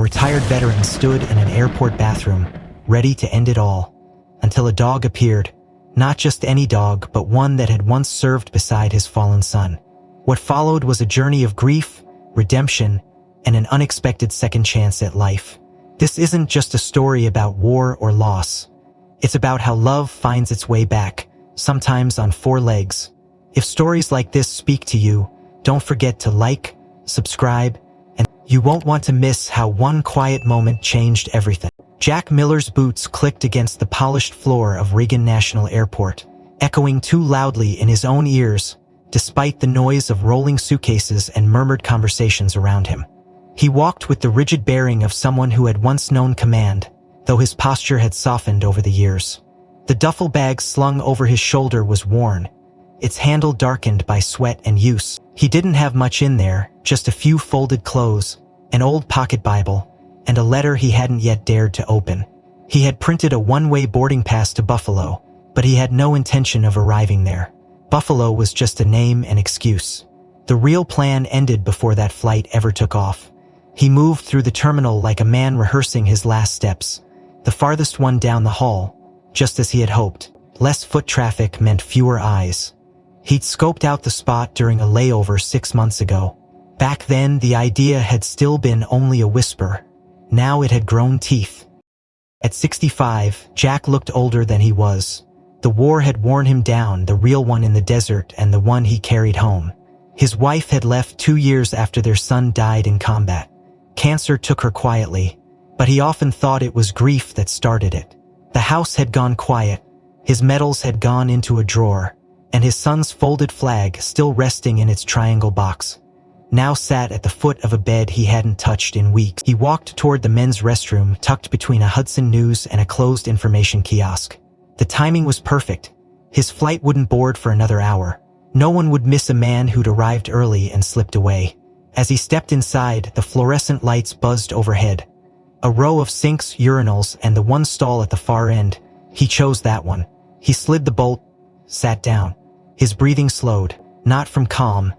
A retired veteran stood in an airport bathroom, ready to end it all, until a dog appeared. Not just any dog, but one that had once served beside his fallen son. What followed was a journey of grief, redemption, and an unexpected second chance at life. This isn't just a story about war or loss. It's about how love finds its way back, sometimes on four legs. If stories like this speak to you, don't forget to like, subscribe, and you won't want to miss how one quiet moment changed everything. Jack Miller's boots clicked against the polished floor of Reagan National Airport, echoing too loudly in his own ears, despite the noise of rolling suitcases and murmured conversations around him. He walked with the rigid bearing of someone who had once known command, though his posture had softened over the years. The duffel bag slung over his shoulder was worn, its handle darkened by sweat and use. He didn't have much in there, just a few folded clothes, an old pocket Bible, and a letter he hadn't yet dared to open. He had printed a one-way boarding pass to Buffalo, but he had no intention of arriving there. Buffalo was just a name and excuse. The real plan ended before that flight ever took off. He moved through the terminal like a man rehearsing his last steps, the farthest one down the hall, just as he had hoped. Less foot traffic meant fewer eyes. He'd scoped out the spot during a layover 6 months ago. Back then, the idea had still been only a whisper. Now it had grown teeth. At 65, Jack looked older than he was. The war had worn him down, the real one in the desert and the one he carried home. His wife had left 2 years after their son died in combat. Cancer took her quietly, but he often thought it was grief that started it. The house had gone quiet, his medals had gone into a drawer, and his son's folded flag, still resting in its triangle box, now sat at the foot of a bed he hadn't touched in weeks. He walked toward the men's restroom tucked between a Hudson News and a closed information kiosk. The timing was perfect. His flight wouldn't board for another hour. No one would miss a man who'd arrived early and slipped away. As he stepped inside, the fluorescent lights buzzed overhead. A row of sinks, urinals, and the one stall at the far end. He chose that one. He slid the bolt, sat down. His breathing slowed, not from calm,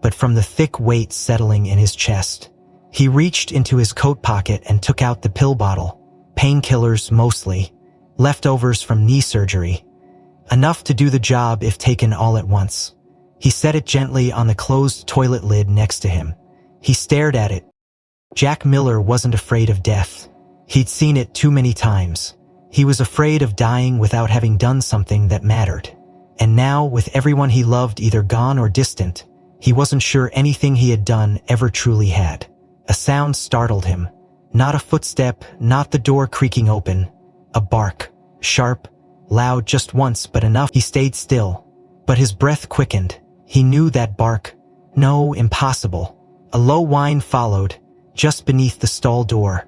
but from the thick weight settling in his chest. He reached into his coat pocket and took out the pill bottle. Painkillers mostly. Leftovers from knee surgery. Enough to do the job if taken all at once. He set it gently on the closed toilet lid next to him. He stared at it. Jack Miller wasn't afraid of death. He'd seen it too many times. He was afraid of dying without having done something that mattered. And now, with everyone he loved either gone or distant, he wasn't sure anything he had done ever truly had. A sound startled him. Not a footstep, not the door creaking open. A bark. Sharp, loud just once, but enough. He stayed still. But his breath quickened. He knew that bark. No, impossible. A low whine followed, just beneath the stall door.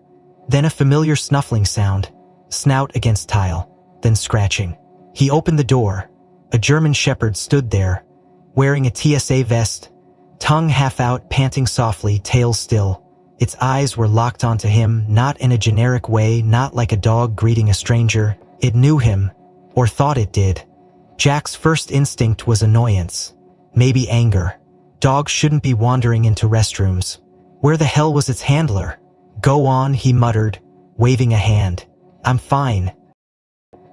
Then a familiar snuffling sound. Snout against tile. Then scratching. He opened the door. A German shepherd stood there, wearing a TSA vest, tongue half out, panting softly, tail still. Its eyes were locked onto him, not in a generic way, not like a dog greeting a stranger. It knew him, or thought it did. Jack's first instinct was annoyance, maybe anger. Dogs shouldn't be wandering into restrooms. Where the hell was its handler? Go on, he muttered, waving a hand. I'm fine.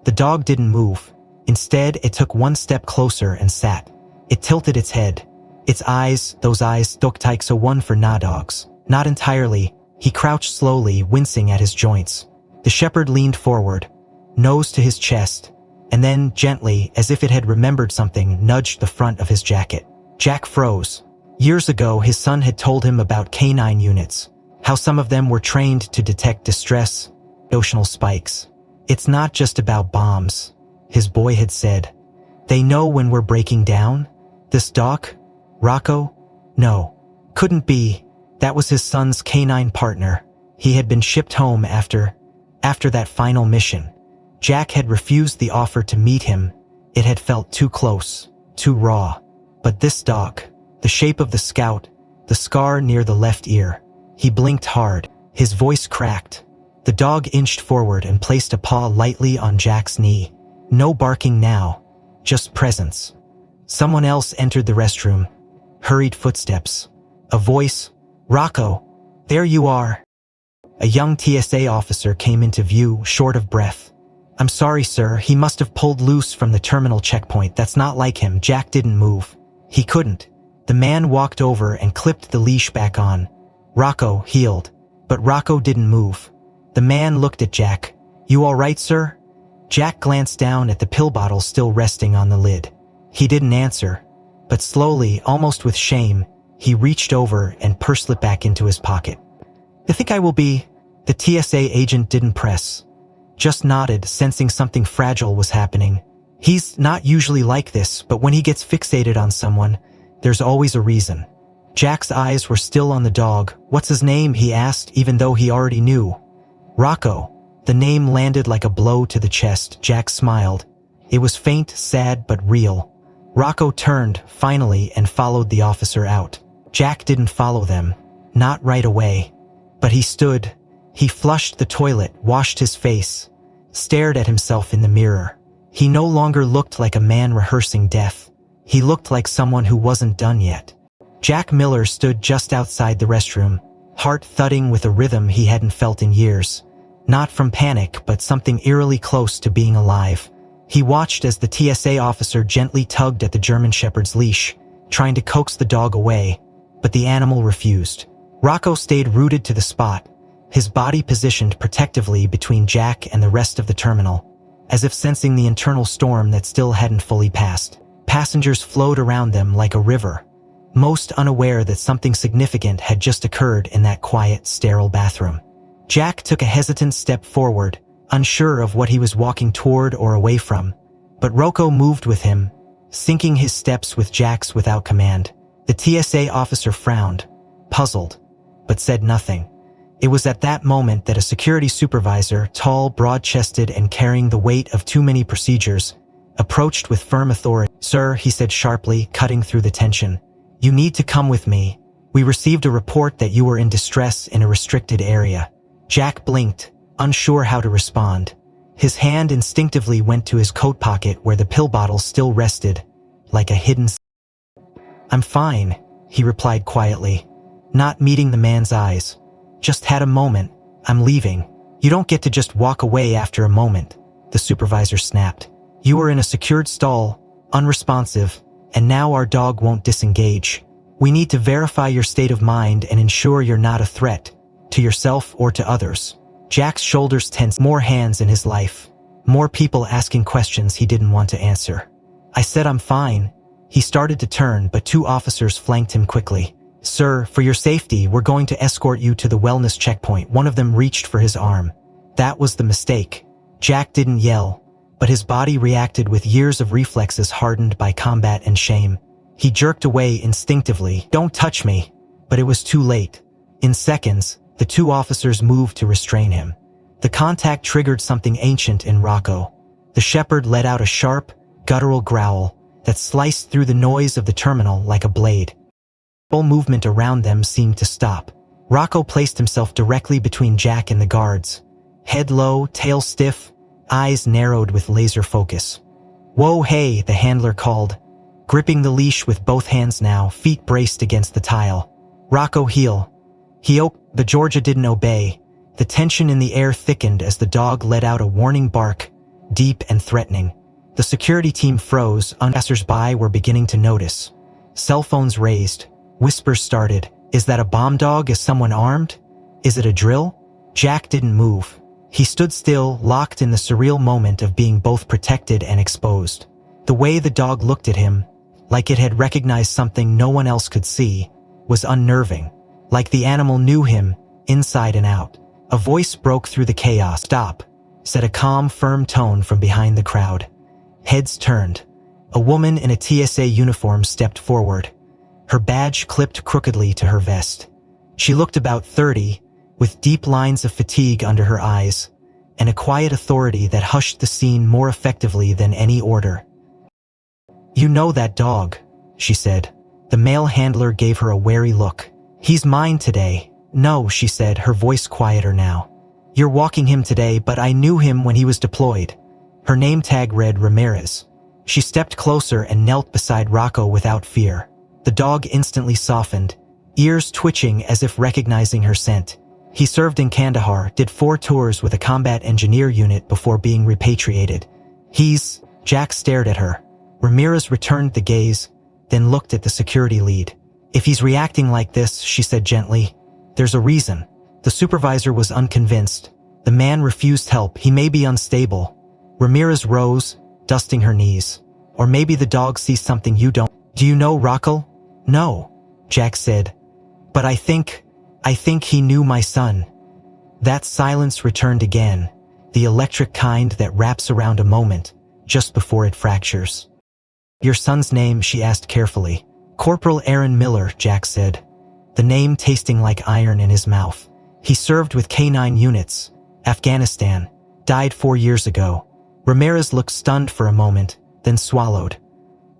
The dog didn't move. Instead, it took one step closer and sat. It tilted its head. Its eyes, those eyes, doktaik so one for na dogs. Not entirely. He crouched slowly, wincing at his joints. The shepherd leaned forward, nose to his chest, and then, gently, as if it had remembered something, nudged the front of his jacket. Jack froze. Years ago, his son had told him about canine units, how some of them were trained to detect distress, emotional spikes. It's not just about bombs, his boy had said. They know when we're breaking down? This doc? Rocco? No. Couldn't be. That was his son's canine partner. He had been shipped home after that final mission. Jack had refused the offer to meet him. It had felt too close, too raw. But this dog, the shape of the scout, the scar near the left ear. He blinked hard. His voice cracked. The dog inched forward and placed a paw lightly on Jack's knee. No barking now, just presence. Someone else entered the restroom. Hurried footsteps. A voice. Rocco, there you are. A young TSA officer came into view, short of breath. "I'm sorry, sir, he must have pulled loose from the terminal checkpoint. That's not like him." Jack didn't move. He couldn't. The man walked over and clipped the leash back on. Rocco healed, but Rocco didn't move. The man looked at Jack. "You all right, sir?" Jack glanced down at the pill bottle still resting on the lid. He didn't answer, but slowly, almost with shame, he reached over and pursed it back into his pocket. "I think I will be..." The TSA agent didn't press, just nodded, sensing something fragile was happening. He's not usually like this, but when he gets fixated on someone, there's always a reason. Jack's eyes were still on the dog. "What's his name?" he asked, even though he already knew. "Rocco." The name landed like a blow to the chest. Jack smiled. It was faint, sad, but real. Rocco turned, finally, and followed the officer out. Jack didn't follow them. Not right away. But he stood. He flushed the toilet, washed his face, stared at himself in the mirror. He no longer looked like a man rehearsing death. He looked like someone who wasn't done yet. Jack Miller stood just outside the restroom, heart thudding with a rhythm he hadn't felt in years. Not from panic, but something eerily close to being alive. He watched as the TSA officer gently tugged at the German Shepherd's leash, trying to coax the dog away, but the animal refused. Rocco stayed rooted to the spot, his body positioned protectively between Jack and the rest of the terminal, as if sensing the internal storm that still hadn't fully passed. Passengers flowed around them like a river, most unaware that something significant had just occurred in that quiet, sterile bathroom. Jack took a hesitant step forward, unsure of what he was walking toward or away from, but Rocco moved with him, syncing his steps with Jack's without command. The TSA officer frowned, puzzled, but said nothing. It was at that moment that a security supervisor, tall, broad-chested, and carrying the weight of too many procedures, approached with firm authority. "Sir," he said sharply, cutting through the tension, "you need to come with me. We received a report that you were in distress in a restricted area." Jack blinked, unsure how to respond. His hand instinctively went to his coat pocket where the pill bottle still rested, like a hidden... "I'm fine," he replied quietly, not meeting the man's eyes. "Just had a moment. I'm leaving." "You don't get to just walk away after a moment," the supervisor snapped. "You were in a secured stall, unresponsive, and now our dog won't disengage. We need to verify your state of mind and ensure you're not a threat, to yourself or to others." Jack's shoulders tensed. More hands in his life. More people asking questions he didn't want to answer. "I said I'm fine." He started to turn, but two officers flanked him quickly. "Sir, for your safety, we're going to escort you to the wellness checkpoint." One of them reached for his arm. That was the mistake. Jack didn't yell, but his body reacted with years of reflexes hardened by combat and shame. He jerked away instinctively. "Don't touch me." But it was too late. In seconds, the two officers moved to restrain him. The contact triggered something ancient in Rocco. The shepherd let out a sharp, guttural growl that sliced through the noise of the terminal like a blade. All movement around them seemed to stop. Rocco placed himself directly between Jack and the guards. Head low, tail stiff, eyes narrowed with laser focus. "Whoa, hey," the handler called, gripping the leash with both hands now, feet braced against the tile. "Rocco, heel." The Georgia didn't obey. The tension in the air thickened as the dog let out a warning bark, deep and threatening. The security team froze. Passers-by were beginning to notice. Cell phones raised. Whispers started. "Is that a bomb dog? Is someone armed? Is it a drill?" Jack didn't move. He stood still, locked in the surreal moment of being both protected and exposed. The way the dog looked at him, like it had recognized something no one else could see, was unnerving. Like the animal knew him, inside and out. A voice broke through the chaos. "Stop," said a calm, firm tone from behind the crowd. Heads turned. A woman in a TSA uniform stepped forward, her badge clipped crookedly to her vest. She looked about 30, with deep lines of fatigue under her eyes, and a quiet authority that hushed the scene more effectively than any order. "You know that dog," she said. The male handler gave her a wary look. "He's mine today." "No," she said, her voice quieter now. "You're walking him today, but I knew him when he was deployed." Her name tag read Ramirez. She stepped closer and knelt beside Rocco without fear. The dog instantly softened, ears twitching as if recognizing her scent. He served in Kandahar, did 4 tours with a combat engineer unit before being repatriated. Jack stared at her. Ramirez returned the gaze, then looked at the security lead. If he's reacting like this, she said gently, there's a reason. The supervisor was unconvinced. The man refused help. He may be unstable. Ramirez rose, dusting her knees. Or maybe the dog sees something you don't. Do you know Rocco? No, Jack said. But I think he knew my son. That silence returned again, the electric kind that wraps around a moment, just before it fractures. Your son's name, she asked carefully. Corporal Aaron Miller, Jack said, the name tasting like iron in his mouth. He served with K9 units, Afghanistan, died 4 years ago. Ramirez looked stunned for a moment, then swallowed.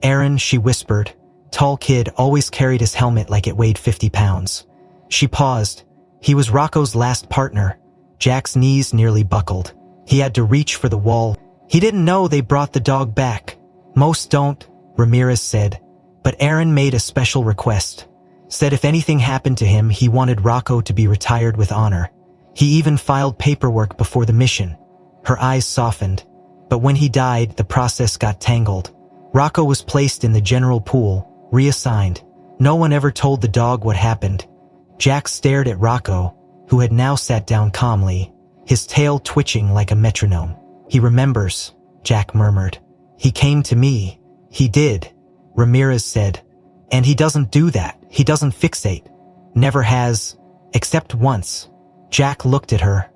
Aaron, she whispered, tall kid, always carried his helmet like it weighed 50 pounds. She paused. He was Rocco's last partner. Jack's knees nearly buckled. He had to reach for the wall. He didn't know they brought the dog back. Most don't, Ramirez said. But Aaron made a special request. Said if anything happened to him, he wanted Rocco to be retired with honor. He even filed paperwork before the mission. Her eyes softened. But when he died, the process got tangled. Rocco was placed in the general pool, reassigned. No one ever told the dog what happened. Jack stared at Rocco, who had now sat down calmly, his tail twitching like a metronome. He remembers, Jack murmured. He came to me. He did, Ramirez said. And he doesn't do that. He doesn't fixate. Never has, except once. Jack looked at her.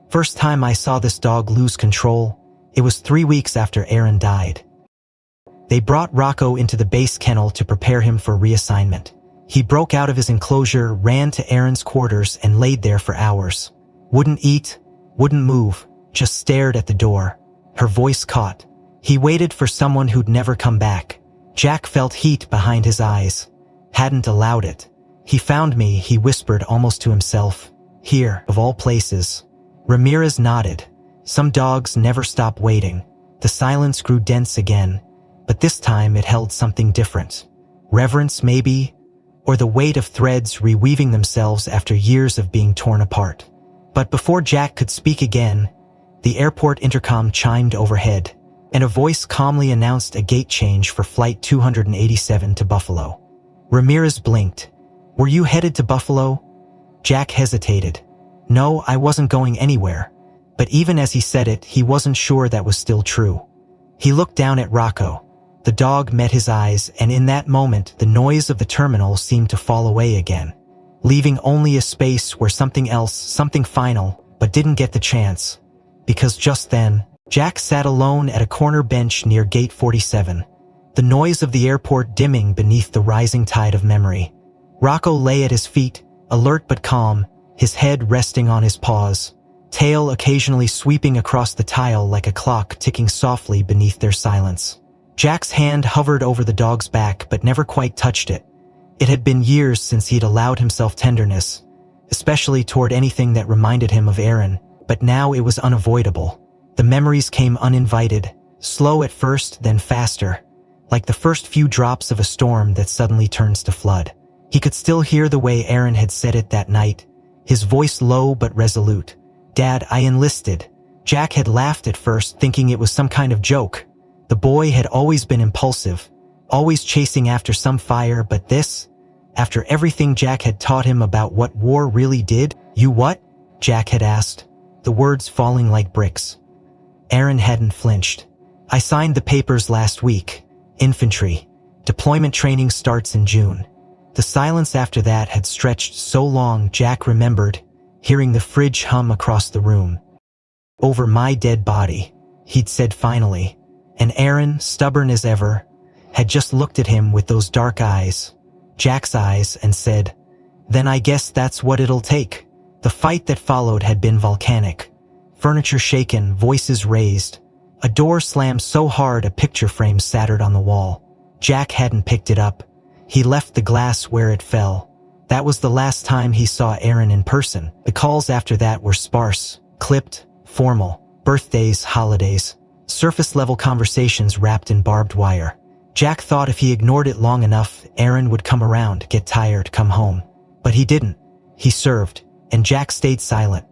First time I saw this dog lose control, it was 3 weeks after Aaron died. They brought Rocco into the base kennel to prepare him for reassignment. He broke out of his enclosure, ran to Aaron's quarters, and laid there for hours. Wouldn't eat, wouldn't move, just stared at the door. Her voice caught. He waited for someone who'd never come back. Jack felt heat behind his eyes. Hadn't allowed it. He found me, he whispered almost to himself. Here, of all places. Ramirez nodded. Some dogs never stop waiting. The silence grew dense again, but this time it held something different. Reverence, maybe, or the weight of threads reweaving themselves after years of being torn apart. But before Jack could speak again, the airport intercom chimed overhead, and a voice calmly announced a gate change for Flight 287 to Buffalo. Ramirez blinked. Were you headed to Buffalo? Jack hesitated. No, I wasn't going anywhere. But even as he said it, he wasn't sure that was still true. He looked down at Rocco. The dog met his eyes, and in that moment, the noise of the terminal seemed to fall away again, leaving only a space where something else, something final, but didn't get the chance. Because just then, Jack sat alone at a corner bench near Gate 47, the noise of the airport dimming beneath the rising tide of memory. Rocco lay at his feet, alert but calm, his head resting on his paws, tail occasionally sweeping across the tile like a clock ticking softly beneath their silence. Jack's hand hovered over the dog's back but never quite touched it. It had been years since he'd allowed himself tenderness, especially toward anything that reminded him of Aaron, but now it was unavoidable. The memories came uninvited, slow at first, then faster, like the first few drops of a storm that suddenly turns to flood. He could still hear the way Aaron had said it that night, his voice low but resolute. Dad, I enlisted. Jack had laughed at first, thinking it was some kind of joke. The boy had always been impulsive, always chasing after some fire, but this, after everything Jack had taught him about what war really did. You what? Jack had asked, the words falling like bricks. Aaron hadn't flinched. I signed the papers last week. Infantry. Deployment training starts in June. The silence after that had stretched so long Jack remembered hearing the fridge hum across the room. Over my dead body, he'd said finally, and Aaron, stubborn as ever, had just looked at him with those dark eyes, Jack's eyes, and said, then I guess that's what it'll take. The fight that followed had been volcanic. Furniture shaken, voices raised. A door slammed so hard a picture frame sattered on the wall. Jack hadn't picked it up. He left the glass where it fell. That was the last time he saw Aaron in person. The calls after that were sparse, clipped, formal. Birthdays, holidays, surface-level conversations wrapped in barbed wire. Jack thought if he ignored it long enough, Aaron would come around, get tired, come home. But he didn't. He served, and Jack stayed silent.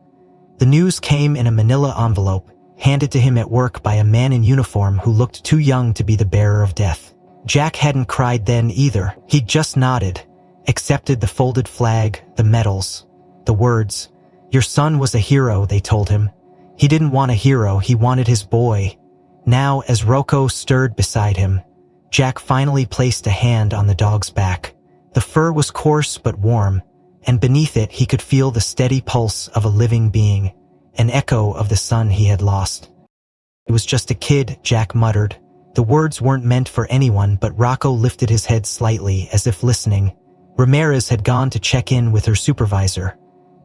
The news came in a manila envelope, handed to him at work by a man in uniform who looked too young to be the bearer of death. Jack hadn't cried then either. He'd just nodded, accepted the folded flag, the medals, the words. Your son was a hero, they told him. He didn't want a hero, he wanted his boy. Now, as Rocco stirred beside him, Jack finally placed a hand on the dog's back. The fur was coarse but warm, and beneath it he could feel the steady pulse of a living being, an echo of the son he had lost. It was just a kid, Jack muttered. The words weren't meant for anyone, but Rocco lifted his head slightly as if listening. Ramirez had gone to check in with her supervisor,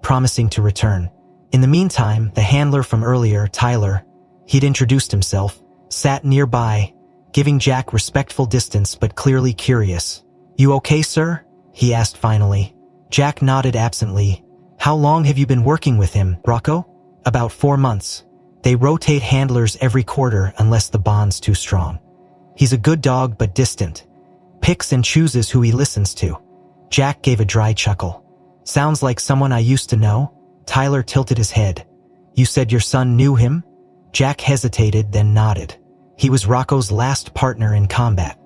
promising to return. In the meantime, the handler from earlier, Tyler, he'd introduced himself, sat nearby, giving Jack respectful distance but clearly curious. You okay, sir? He asked finally. Jack nodded absently. How long have you been working with him, Rocco? About 4 months. They rotate handlers every quarter unless the bond's too strong. He's a good dog but distant. Picks and chooses who he listens to. Jack gave a dry chuckle. Sounds like someone I used to know? Tyler tilted his head. You said your son knew him? Jack hesitated, then nodded. He was Rocco's last partner in combat.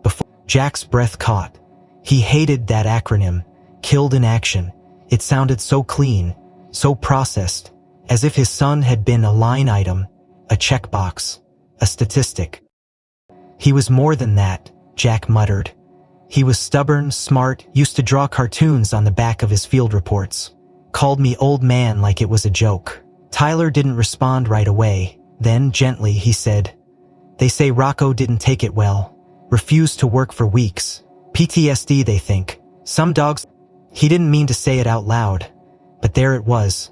Before Jack's breath caught. He hated that acronym, killed in action. It sounded so clean, so processed, as if his son had been a line item, a checkbox, a statistic. He was more than that, Jack muttered. He was stubborn, smart, used to draw cartoons on the back of his field reports. Called me old man like it was a joke. Tyler didn't respond right away. Then, gently, he said, They say Rocco didn't take it well. Refused to work for weeks. PTSD, they think. Some dogs... He didn't mean to say it out loud. But there it was.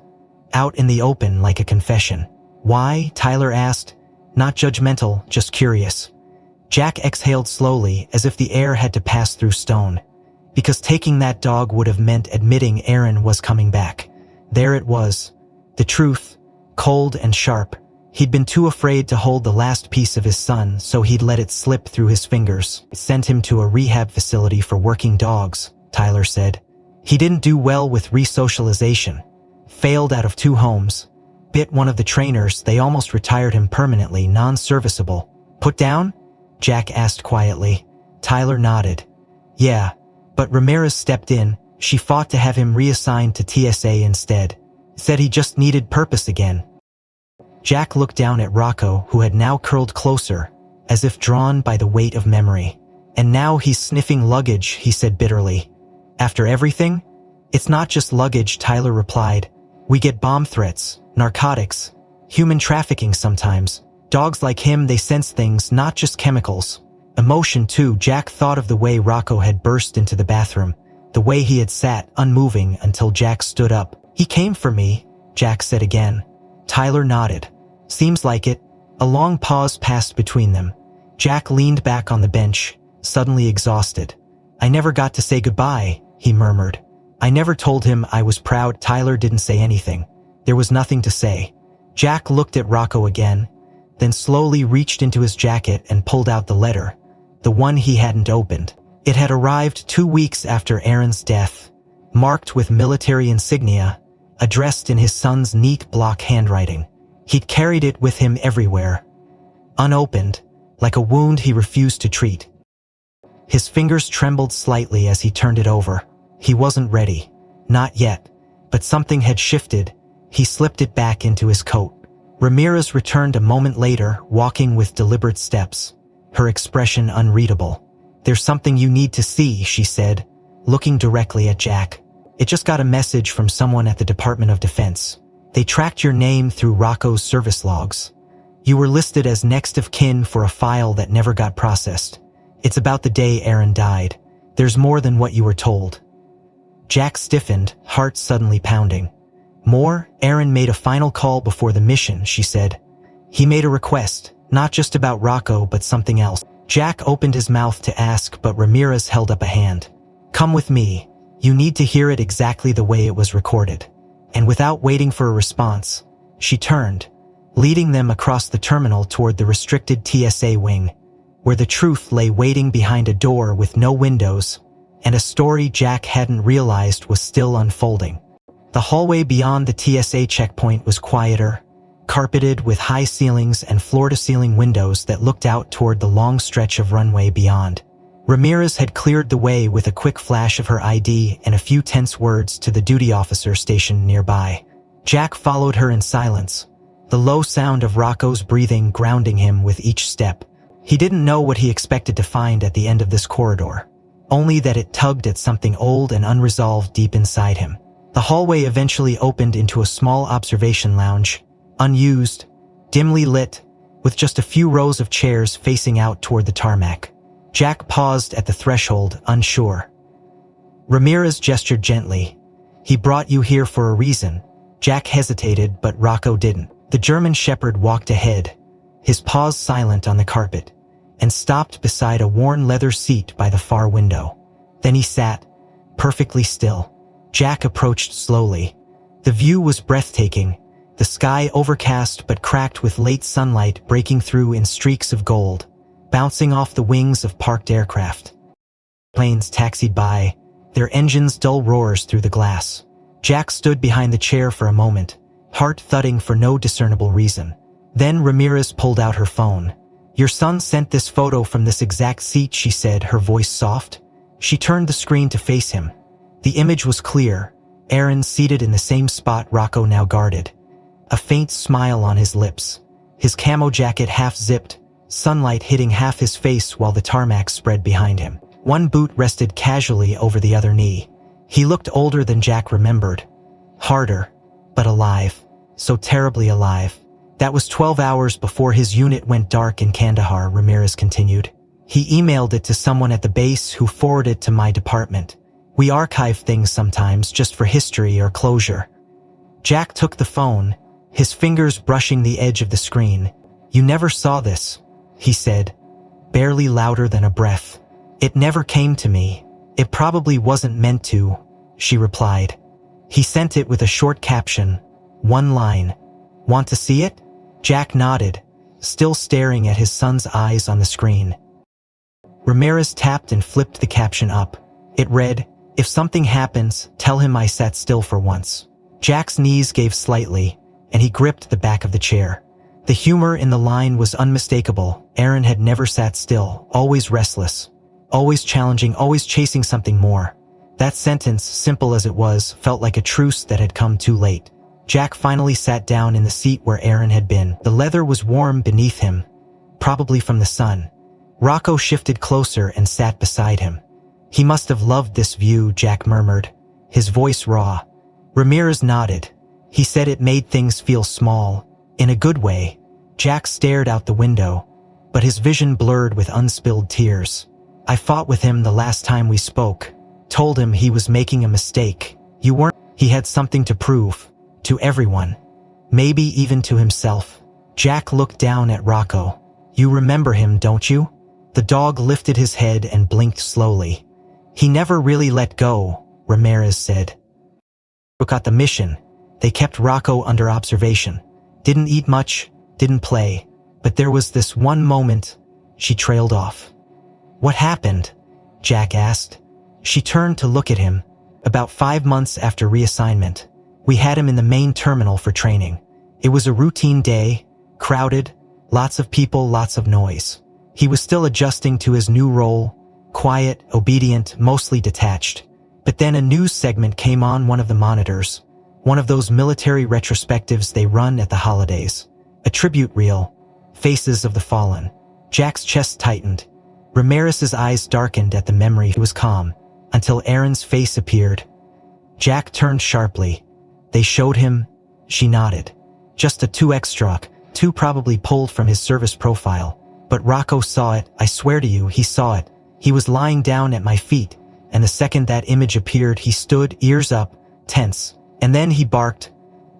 Out in the open like a confession. Why? Tyler asked. Not judgmental, just curious. Jack exhaled slowly, as if the air had to pass through stone. Because taking that dog would have meant admitting Aaron was coming back. There it was. The truth, cold and sharp. He'd been too afraid to hold the last piece of his son, so he'd let it slip through his fingers. Sent him to a rehab facility for working dogs, Tyler said. He didn't do well with resocialization. Failed out of 2 homes. Bit one of the trainers, they almost retired him permanently, non-serviceable. Put down? Jack asked quietly. Tyler nodded. Yeah, but Ramirez stepped in. She fought to have him reassigned to TSA instead. Said he just needed purpose again. Jack looked down at Rocco, who had now curled closer, as if drawn by the weight of memory. And now he's sniffing luggage, he said bitterly. After everything? It's not just luggage, Tyler replied. We get bomb threats, narcotics, human trafficking sometimes. Dogs like him, they sense things, not just chemicals. Emotion too. Jack thought of the way Rocco had burst into the bathroom, the way he had sat, unmoving, until Jack stood up. He came for me, Jack said again. Tyler nodded. Seems like it. A long pause passed between them. Jack leaned back on the bench, suddenly exhausted. I never got to say goodbye, he murmured. I never told him I was proud. Tyler didn't say anything. There was nothing to say. Jack looked at Rocco again, then slowly reached into his jacket and pulled out the letter, the one he hadn't opened. It had arrived 2 weeks after Aaron's death, marked with military insignia, addressed in his son's neat block handwriting. He'd carried it with him everywhere. Unopened, like a wound he refused to treat. His fingers trembled slightly as he turned it over. He wasn't ready. Not yet. But something had shifted. He slipped it back into his coat. Ramirez returned a moment later, walking with deliberate steps, her expression unreadable. There's something you need to see, she said, looking directly at Jack. It just got a message from someone at the Department of Defense. They tracked your name through Rocco's service logs. You were listed as next of kin for a file that never got processed. It's about the day Aaron died. There's more than what you were told. Jack stiffened, heart suddenly pounding. More? Aaron made a final call before the mission, she said. He made a request, not just about Rocco but something else. Jack opened his mouth to ask, but Ramirez held up a hand. Come with me. You need to hear it exactly the way it was recorded. And without waiting for a response, she turned, leading them across the terminal toward the restricted TSA wing, where the truth lay waiting behind a door with no windows, and a story Jack hadn't realized was still unfolding. The hallway beyond the TSA checkpoint was quieter, carpeted with high ceilings and floor-to-ceiling windows that looked out toward the long stretch of runway beyond. Ramirez had cleared the way with a quick flash of her ID and a few tense words to the duty officer stationed nearby. Jack followed her in silence, the low sound of Rocco's breathing grounding him with each step. He didn't know what he expected to find at the end of this corridor, only that it tugged at something old and unresolved deep inside him. The hallway eventually opened into a small observation lounge, unused, dimly lit, with just a few rows of chairs facing out toward the tarmac. Jack paused at the threshold, unsure. Ramirez gestured gently. "He brought you here for a reason." Jack hesitated, but Rocco didn't. The German shepherd walked ahead, his paws silent on the carpet, and stopped beside a worn leather seat by the far window. Then he sat, perfectly still. Jack approached slowly. The view was breathtaking, the sky overcast but cracked with late sunlight breaking through in streaks of gold, bouncing off the wings of parked aircraft. Planes taxied by, their engines' dull roars through the glass. Jack stood behind the chair for a moment, heart thudding for no discernible reason. Then Ramirez pulled out her phone. "Your son sent this photo from this exact seat," she said, her voice soft. She turned the screen to face him. The image was clear, Aaron seated in the same spot Rocco now guarded, a faint smile on his lips, his camo jacket half-zipped, sunlight hitting half his face while the tarmac spread behind him. One boot rested casually over the other knee. He looked older than Jack remembered. Harder, but alive. So terribly alive. "That was 12 hours before his unit went dark in Kandahar," Ramirez continued. "He emailed it to someone at the base who forwarded it to my department. We archive things sometimes just for history or closure." Jack took the phone, his fingers brushing the edge of the screen. "You never saw this," he said, barely louder than a breath. "It never came to me. It probably wasn't meant to," she replied. He sent it with a short caption, one line. "Want to see it?" Jack nodded, still staring at his son's eyes on the screen. Ramirez tapped and flipped the caption up. It read, "If something happens, tell him I sat still for once." Jack's knees gave slightly, and he gripped the back of the chair. The humor in the line was unmistakable. Aaron had never sat still, always restless, always challenging, always chasing something more. That sentence, simple as it was, felt like a truce that had come too late. Jack finally sat down in the seat where Aaron had been. The leather was warm beneath him, probably from the sun. Rocco shifted closer and sat beside him. "He must have loved this view," Jack murmured, his voice raw. Ramirez nodded. He said it made things feel small, in a good way. Jack stared out the window, but his vision blurred with unspilled tears. "I fought with him the last time we spoke. Told him he was making a mistake. You weren't." He had something to prove. To everyone. Maybe even to himself. Jack looked down at Rocco. "You remember him, don't you?" The dog lifted his head and blinked slowly. "He never really let go," Ramirez said. "Look at the mission. They kept Rocco under observation. Didn't eat much, didn't play. But there was this one moment." She trailed off. "What happened?" Jack asked. She turned to look at him. "About 5 months after reassignment. We had him in the main terminal for training. It was a routine day, crowded, lots of people, lots of noise. He was still adjusting to his new role, quiet, obedient, mostly detached. But then a news segment came on one of the monitors, one of those military retrospectives they run at the holidays. A tribute reel, faces of the fallen." Jack's chest tightened. Ramirez's eyes darkened at the memory. He was calm, until Aaron's face appeared. Jack turned sharply. "They showed him?" She nodded. "Just a 2X stroke, 2 probably pulled from his service profile. But Rocco saw it, I swear to you, he saw it. He was lying down at my feet, and the second that image appeared he stood, ears up, tense. And then he barked.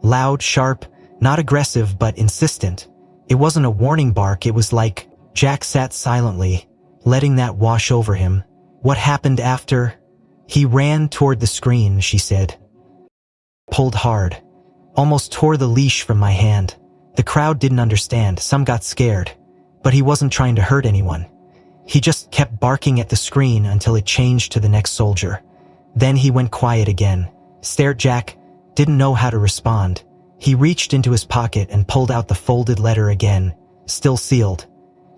Loud, sharp, not aggressive but insistent. It wasn't a warning bark, it was like..." Jack sat silently, letting that wash over him. "What happened after?" "He ran toward the screen," she said. Pulled hard. Almost tore the leash from my hand. The crowd didn't understand, some got scared. But he wasn't trying to hurt anyone. He just kept barking at the screen until it changed to the next soldier. Then he went quiet again. Stared. Jack didn't know how to respond. He reached into his pocket and pulled out the folded letter again, still sealed.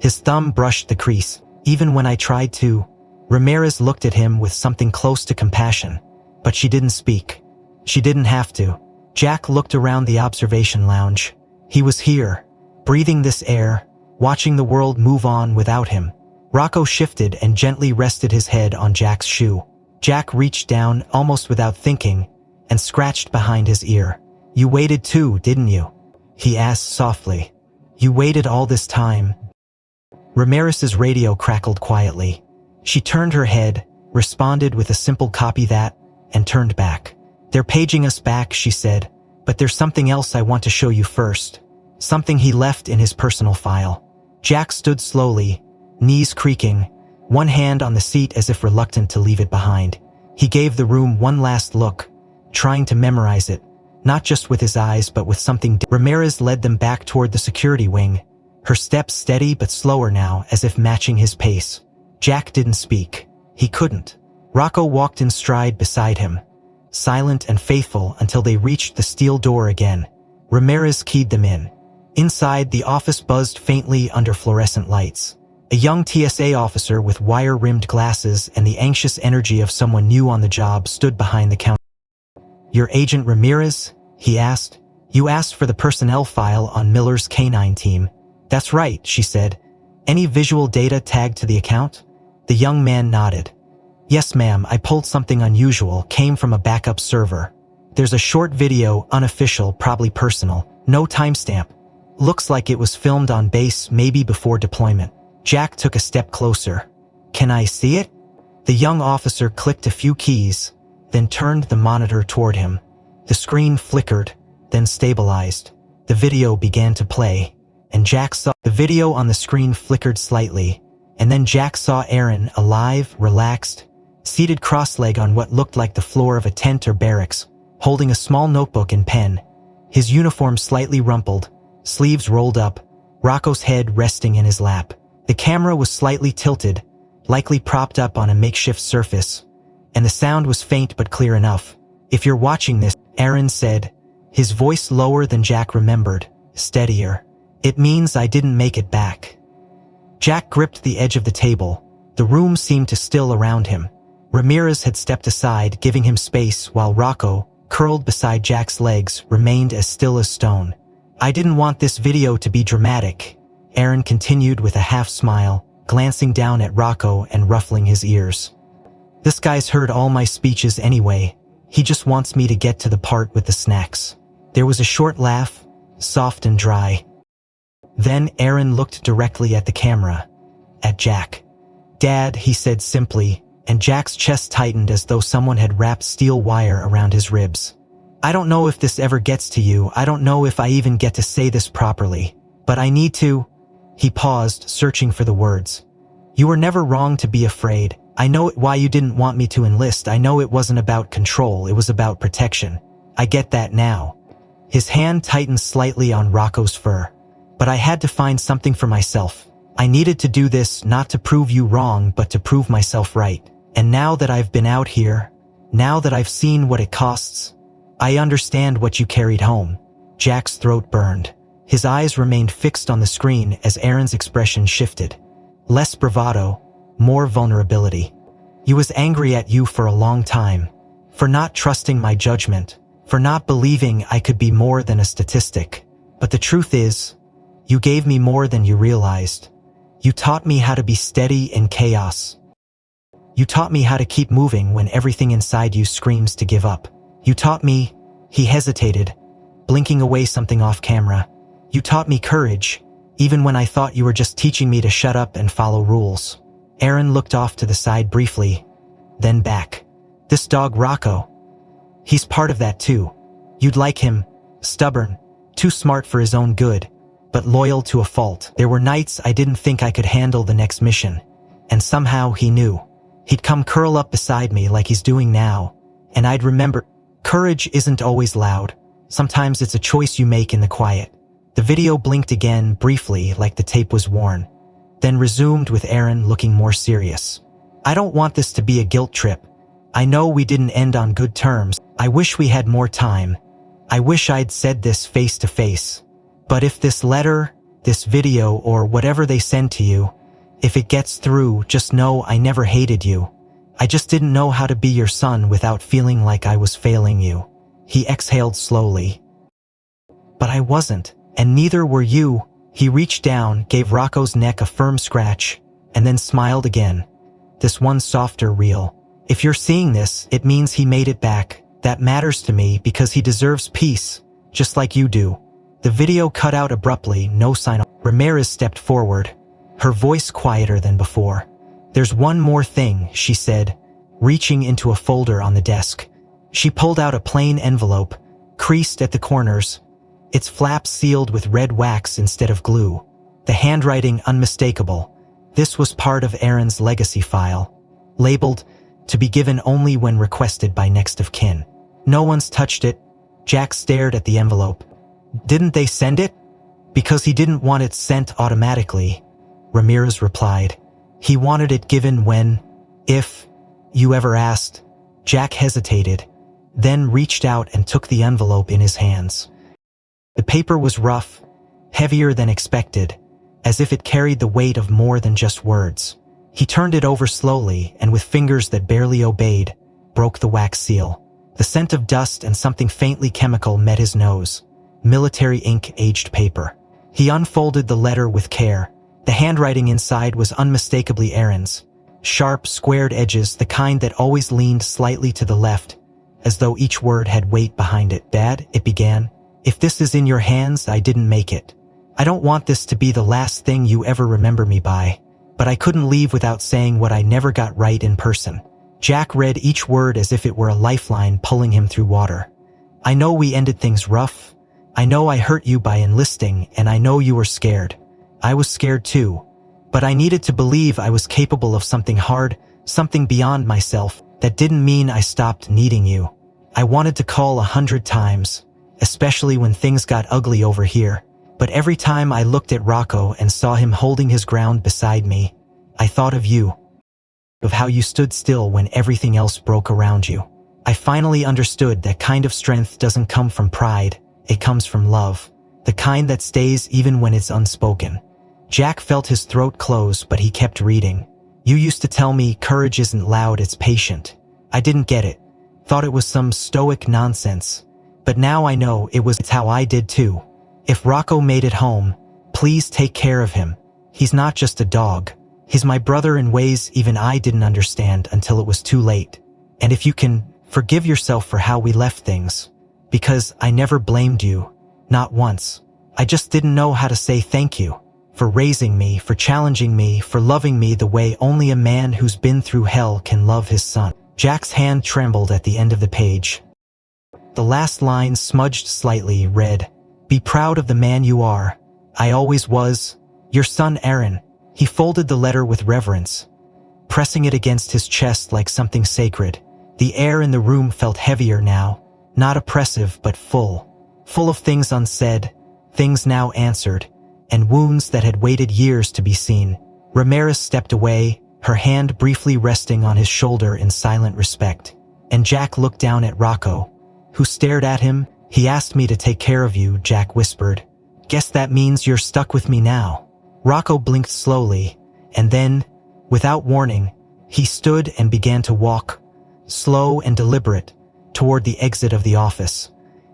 His thumb brushed the crease. Even when I tried to, Ramirez looked at him with something close to compassion. But she didn't speak. She didn't have to. Jack looked around the observation lounge. He was here, breathing this air, watching the world move on without him. Rocco shifted and gently rested his head on Jack's shoe. Jack reached down, almost without thinking, and scratched behind his ear. "You waited too, didn't you?" he asked softly. "You waited all this time?" Ramirez's radio crackled quietly. She turned her head, responded with a simple "copy that," and turned back. "They're paging us back," she said, "but there's something else I want to show you first. Something he left in his personal file." Jack stood slowly, knees creaking, one hand on the seat as if reluctant to leave it behind. He gave the room one last look, trying to memorize it, not just with his eyes but with something. Ramirez led them back toward the security wing, her steps steady but slower now, as if matching his pace. Jack didn't speak. He couldn't. Rocco walked in stride beside him, silent and faithful until they reached the steel door again. Ramirez keyed them in. Inside, the office buzzed faintly under fluorescent lights. A young TSA officer with wire-rimmed glasses and the anxious energy of someone new on the job stood behind the counter. "You're Agent Ramirez?" he asked. "You asked for the personnel file on Miller's canine team." "That's right," she said. "Any visual data tagged to the account?" The young man nodded. "Yes, ma'am, I pulled something unusual, came from a backup server. There's a short video, unofficial, probably personal, no timestamp. Looks like it was filmed on base, maybe before deployment." Jack took a step closer. "Can I see it?" The young officer clicked a few keys, then turned the monitor toward him. The screen flickered, then stabilized. The video began to play, and Jack saw the video on the screen flickered slightly, and then Jack saw Aaron, alive, relaxed, seated cross-legged on what looked like the floor of a tent or barracks, holding a small notebook and pen. His uniform slightly rumpled, sleeves rolled up, Rocco's head resting in his lap. The camera was slightly tilted, likely propped up on a makeshift surface, and the sound was faint but clear enough. "If you're watching this," Aaron said, his voice lower than Jack remembered, steadier, "it means I didn't make it back." Jack gripped the edge of the table. The room seemed to still around him. Ramirez had stepped aside, giving him space, while Rocco, curled beside Jack's legs, remained as still as stone. "I didn't want this video to be dramatic," Aaron continued with a half-smile, glancing down at Rocco and ruffling his ears. "This guy's heard all my speeches anyway. He just wants me to get to the part with the snacks." There was a short laugh, soft and dry. Then Aaron looked directly at the camera, at Jack. "Dad," he said simply, and Jack's chest tightened as though someone had wrapped steel wire around his ribs. "I don't know if this ever gets to you, I don't know if I even get to say this properly, but I need to." He paused, searching for the words. "You were never wrong to be afraid. I know why you didn't want me to enlist. I know it wasn't about control, it was about protection. I get that now." His hand tightened slightly on Rocco's fur. "But I had to find something for myself. I needed to do this, not to prove you wrong, but to prove myself right. And now that I've been out here, now that I've seen what it costs, I understand what you carried home." Jack's throat burned. His eyes remained fixed on the screen as Aaron's expression shifted. Less bravado, more vulnerability. "You was angry at you for a long time. For not trusting my judgment. For not believing I could be more than a statistic. But the truth is, you gave me more than you realized. You taught me how to be steady in chaos. You taught me how to keep moving when everything inside you screams to give up. You taught me," he hesitated, blinking away something off camera. "You taught me courage, even when I thought you were just teaching me to shut up and follow rules." Aaron looked off to the side briefly, then back. "This dog Rocco. He's part of that too. You'd like him, stubborn, too smart for his own good, but loyal to a fault. There were nights I didn't think I could handle the next mission, and somehow he knew. He'd come curl up beside me like he's doing now, and I'd remember, courage isn't always loud. Sometimes it's a choice you make in the quiet." The video blinked again, briefly, like the tape was worn, then resumed with Aaron looking more serious. "I don't want this to be a guilt trip. I know we didn't end on good terms. I wish we had more time. I wish I'd said this face to face. But if this letter, this video, or whatever they send to you, if it gets through, just know I never hated you. I just didn't know how to be your son without feeling like I was failing you." He exhaled slowly. "But I wasn't, and neither were you." He reached down, gave Rocco's neck a firm scratch, and then smiled again. "This one softer real. If you're seeing this, it means he made it back. That matters to me because he deserves peace, just like you do." The video cut out abruptly, no sign. Ramirez stepped forward, her voice quieter than before. "There's one more thing," she said, reaching into a folder on the desk. She pulled out a plain envelope, creased at the corners, its flaps sealed with red wax instead of glue, the handwriting unmistakable. This was part of Aaron's legacy file, labeled, "To be given only when requested by next of kin." "No one's touched it." Jack stared at the envelope. "Didn't they send it?" "Because he didn't want it sent automatically," Ramirez replied. "He wanted it given when, if, you ever asked." Jack hesitated, then reached out and took the envelope in his hands. The paper was rough, heavier than expected, as if it carried the weight of more than just words. He turned it over slowly and with fingers that barely obeyed, broke the wax seal. The scent of dust and something faintly chemical met his nose. Military ink, aged paper. He unfolded the letter with care. The handwriting inside was unmistakably Aaron's. Sharp, squared edges, the kind that always leaned slightly to the left, as though each word had weight behind it. "Dad," it began, "if this is in your hands, I didn't make it. I don't want this to be the last thing you ever remember me by, but I couldn't leave without saying what I never got right in person." Jack read each word as if it were a lifeline pulling him through water. "I know we ended things rough. I know I hurt you by enlisting, and I know you were scared. I was scared too. But I needed to believe I was capable of something hard, something beyond myself. That didn't mean I stopped needing you. I wanted to call 100 times, especially when things got ugly over here. But every time I looked at Rocco and saw him holding his ground beside me, I thought of you. Of how you stood still when everything else broke around you. I finally understood that kind of strength doesn't come from pride, it comes from love. The kind that stays even when it's unspoken." Jack felt his throat close, but he kept reading. "You used to tell me courage isn't loud, it's patient. I didn't get it. Thought it was some stoic nonsense. But now I know it's how I did too. If Rocco made it home, please take care of him. He's not just a dog. He's my brother in ways even I didn't understand until it was too late. And if you can, forgive yourself for how we left things. Because I never blamed you. Not once. I just didn't know how to say thank you. For raising me, for challenging me, for loving me the way only a man who's been through hell can love his son." Jack's hand trembled at the end of the page. The last line, smudged slightly, read, "Be proud of the man you are. I always was. Your son Aaron." He folded the letter with reverence, pressing it against his chest like something sacred. The air in the room felt heavier now, not oppressive but full. Full of things unsaid, things now answered, and wounds that had waited years to be seen. Ramirez stepped away, her hand briefly resting on his shoulder in silent respect. And Jack looked down at Rocco, who stared at him. "He asked me to take care of you," Jack whispered. "Guess that means you're stuck with me now." Rocco blinked slowly, and then, without warning, he stood and began to walk, slow and deliberate, toward the exit of the office,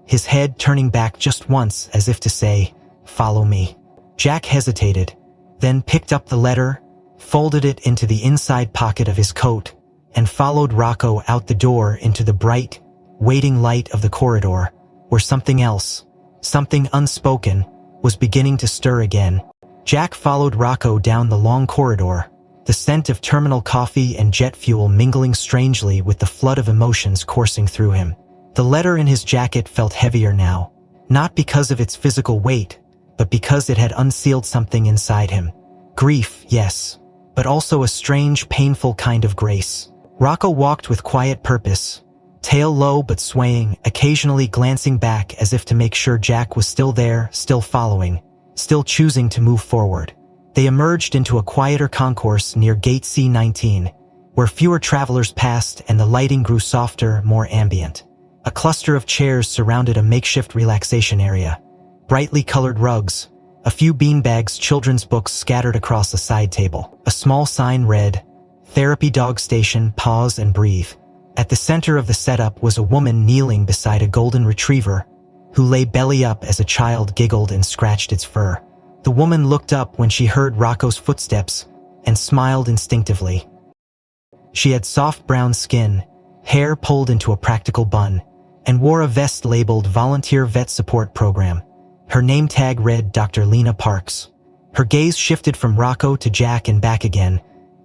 his head turning back just once as if to say, "Follow me." Jack hesitated, then picked up the letter, folded it into the inside pocket of his coat, and followed Rocco out the door into the bright, waiting light of the corridor, where something else, something unspoken, was beginning to stir again. Jack followed Rocco down the long corridor, the scent of terminal coffee and jet fuel mingling strangely with the flood of emotions coursing through him. The letter in his jacket felt heavier now, not because of its physical weight, but because it had unsealed something inside him. Grief, yes, but also a strange, painful kind of grace. Rocco walked with quiet purpose, tail low but swaying, occasionally glancing back as if to make sure Jack was still there, still following, still choosing to move forward. They emerged into a quieter concourse near Gate C-19, where fewer travelers passed and the lighting grew softer, more ambient. A cluster of chairs surrounded a makeshift relaxation area. Brightly colored rugs, a few beanbags, children's books scattered across a side table. A small sign read, "Therapy Dog Station, Pause and Breathe." At the center of the setup was a woman kneeling beside a golden retriever who lay belly up as a child giggled and scratched its fur. The woman looked up when she heard Rocco's footsteps and smiled instinctively. She had soft brown skin, hair pulled into a practical bun, and wore a vest labeled Volunteer Vet Support Program. Her name tag read Dr. Lena Parks. Her gaze shifted from Rocco to Jack and back again,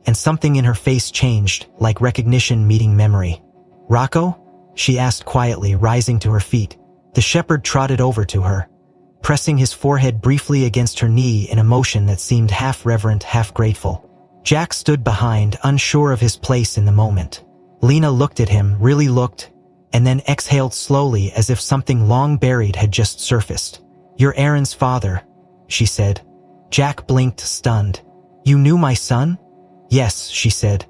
and something in her face changed, like recognition meeting memory. "Rocco?" she asked quietly, rising to her feet. The shepherd trotted over to her, pressing his forehead briefly against her knee in a motion that seemed half reverent, half grateful. Jack stood behind, unsure of his place in the moment. Lena looked at him, really looked, and then exhaled slowly as if something long buried had just surfaced. "You're Aaron's father," she said. Jack blinked, stunned. "You knew my son?" "Yes," she said.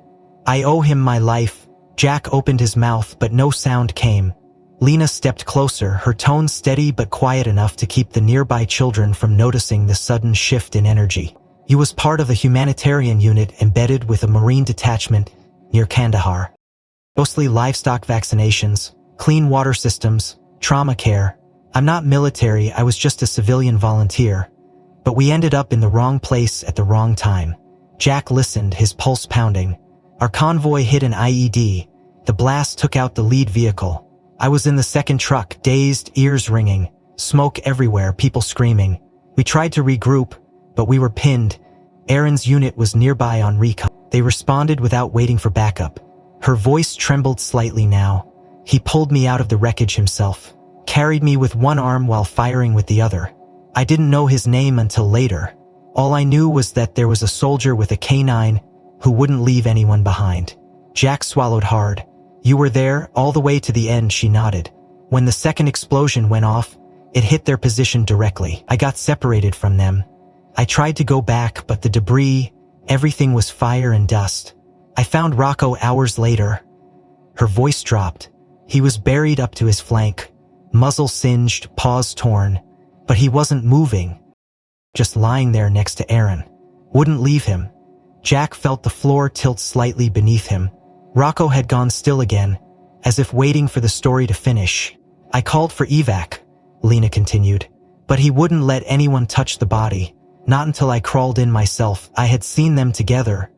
"I owe him my life." Jack opened his mouth, but no sound came. Lena stepped closer, her tone steady but quiet enough to keep the nearby children from noticing the sudden shift in energy. "He was part of the humanitarian unit embedded with a Marine detachment near Kandahar. Mostly livestock vaccinations, clean water systems, trauma care. I'm not military, I was just a civilian volunteer. But we ended up in the wrong place at the wrong time." Jack listened, his pulse pounding. "Our convoy hit an IED. The blast took out the lead vehicle. I was in the second truck, dazed, ears ringing, smoke everywhere, people screaming. We tried to regroup, but we were pinned. Aaron's unit was nearby on recon. They responded without waiting for backup." Her voice trembled slightly now. "He pulled me out of the wreckage himself, carried me with one arm while firing with the other. I didn't know his name until later. All I knew was that there was a soldier with a K9 who wouldn't leave anyone behind." Jack swallowed hard. "You were there, all the way to the end," she nodded. "When the second explosion went off, it hit their position directly. I got separated from them. I tried to go back, but the debris, everything was fire and dust. I found Rocco hours later." Her voice dropped. "He was buried up to his flank, muzzle singed, paws torn, but he wasn't moving. Just lying there next to Aaron. Wouldn't leave him." Jack felt the floor tilt slightly beneath him. Rocco had gone still again, as if waiting for the story to finish. "I called for evac," Lena continued, "but he wouldn't let anyone touch the body. Not until I crawled in myself. I had seen them together.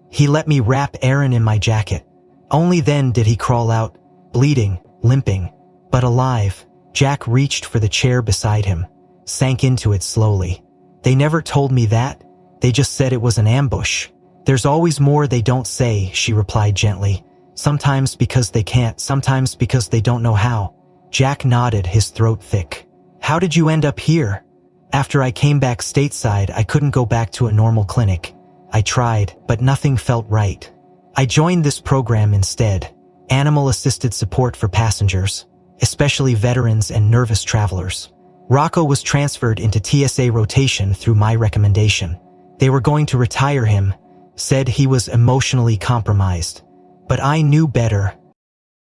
He let me wrap Aaron in my jacket. Only then did he crawl out, bleeding, limping, but alive." Jack reached for the chair beside him, sank into it slowly. "They never told me that. They just said it was an ambush." "There's always more they don't say," she replied gently. "Sometimes because they can't, sometimes because they don't know how." Jack nodded, his throat thick. "How did you end up here?" "After I came back stateside, I couldn't go back to a normal clinic. I tried, but nothing felt right. I joined this program instead. Animal-assisted support for passengers, especially veterans and nervous travelers. Rocco was transferred into TSA rotation through my recommendation. They were going to retire him, said he was emotionally compromised. But I knew better."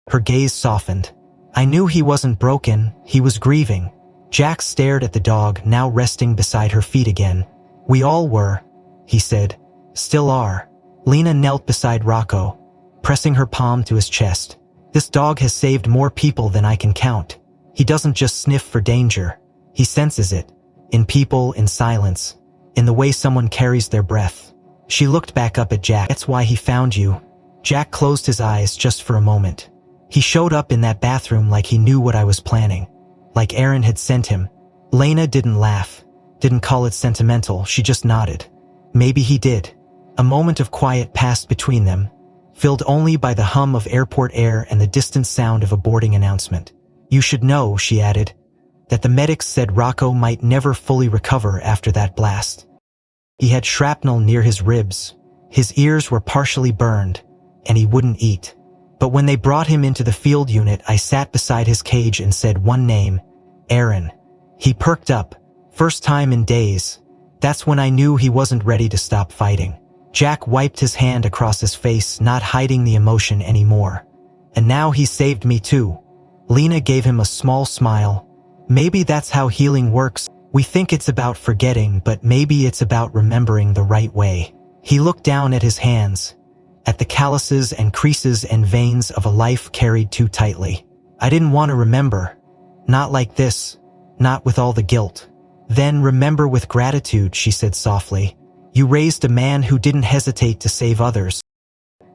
Her gaze softened. "I knew he wasn't broken, he was grieving." Jack stared at the dog, now resting beside her feet again. "We all were," he said. "Still are." Lena knelt beside Rocco, pressing her palm to his chest. "This dog has saved more people than I can count. He doesn't just sniff for danger. He senses it. In people, in silence, in the way someone carries their breath." She looked back up at Jack. "That's why he found you." Jack closed his eyes just for a moment. "He showed up in that bathroom like he knew what I was planning. Like Aaron had sent him." Lena didn't laugh, didn't call it sentimental, she just nodded. "Maybe he did." A moment of quiet passed between them, filled only by the hum of airport air and the distant sound of a boarding announcement. "You should know," she added, "that the medics said Rocco might never fully recover after that blast. He had shrapnel near his ribs, his ears were partially burned, and he wouldn't eat. But when they brought him into the field unit, I sat beside his cage and said one name, Aaron. He perked up, first time in days. That's when I knew he wasn't ready to stop fighting." Jack wiped his hand across his face, not hiding the emotion anymore. "And now he saved me too. Lena gave him a small smile. Maybe that's how healing works. We think it's about forgetting, but maybe it's about remembering the right way. He looked down at his hands, at the calluses and creases and veins of a life carried too tightly. I didn't want to remember. Not like this. Not with all the guilt. Then remember with gratitude, she said softly. You raised a man who didn't hesitate to save others.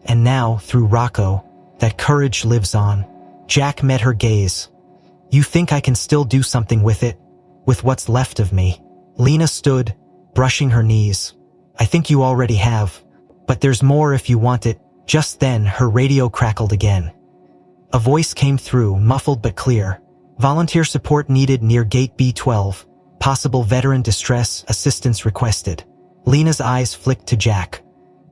And now, through Rocco, that courage lives on. Jack met her gaze. You think I can still do something with it? With what's left of me? Lena stood, brushing her knees. I think you already have. But there's more if you want it. Just then, her radio crackled again. A voice came through, muffled but clear. Volunteer support needed near Gate B12. Possible veteran distress assistance requested. Lena's eyes flicked to Jack.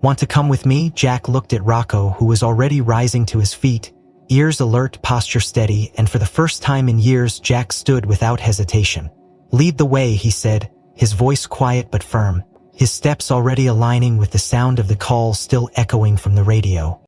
Want to come with me? Jack looked at Rocco, who was already rising to his feet, ears alert, posture steady, and for the first time in years, Jack stood without hesitation. Lead the way, he said, his voice quiet but firm, his steps already aligning with the sound of the call still echoing from the radio.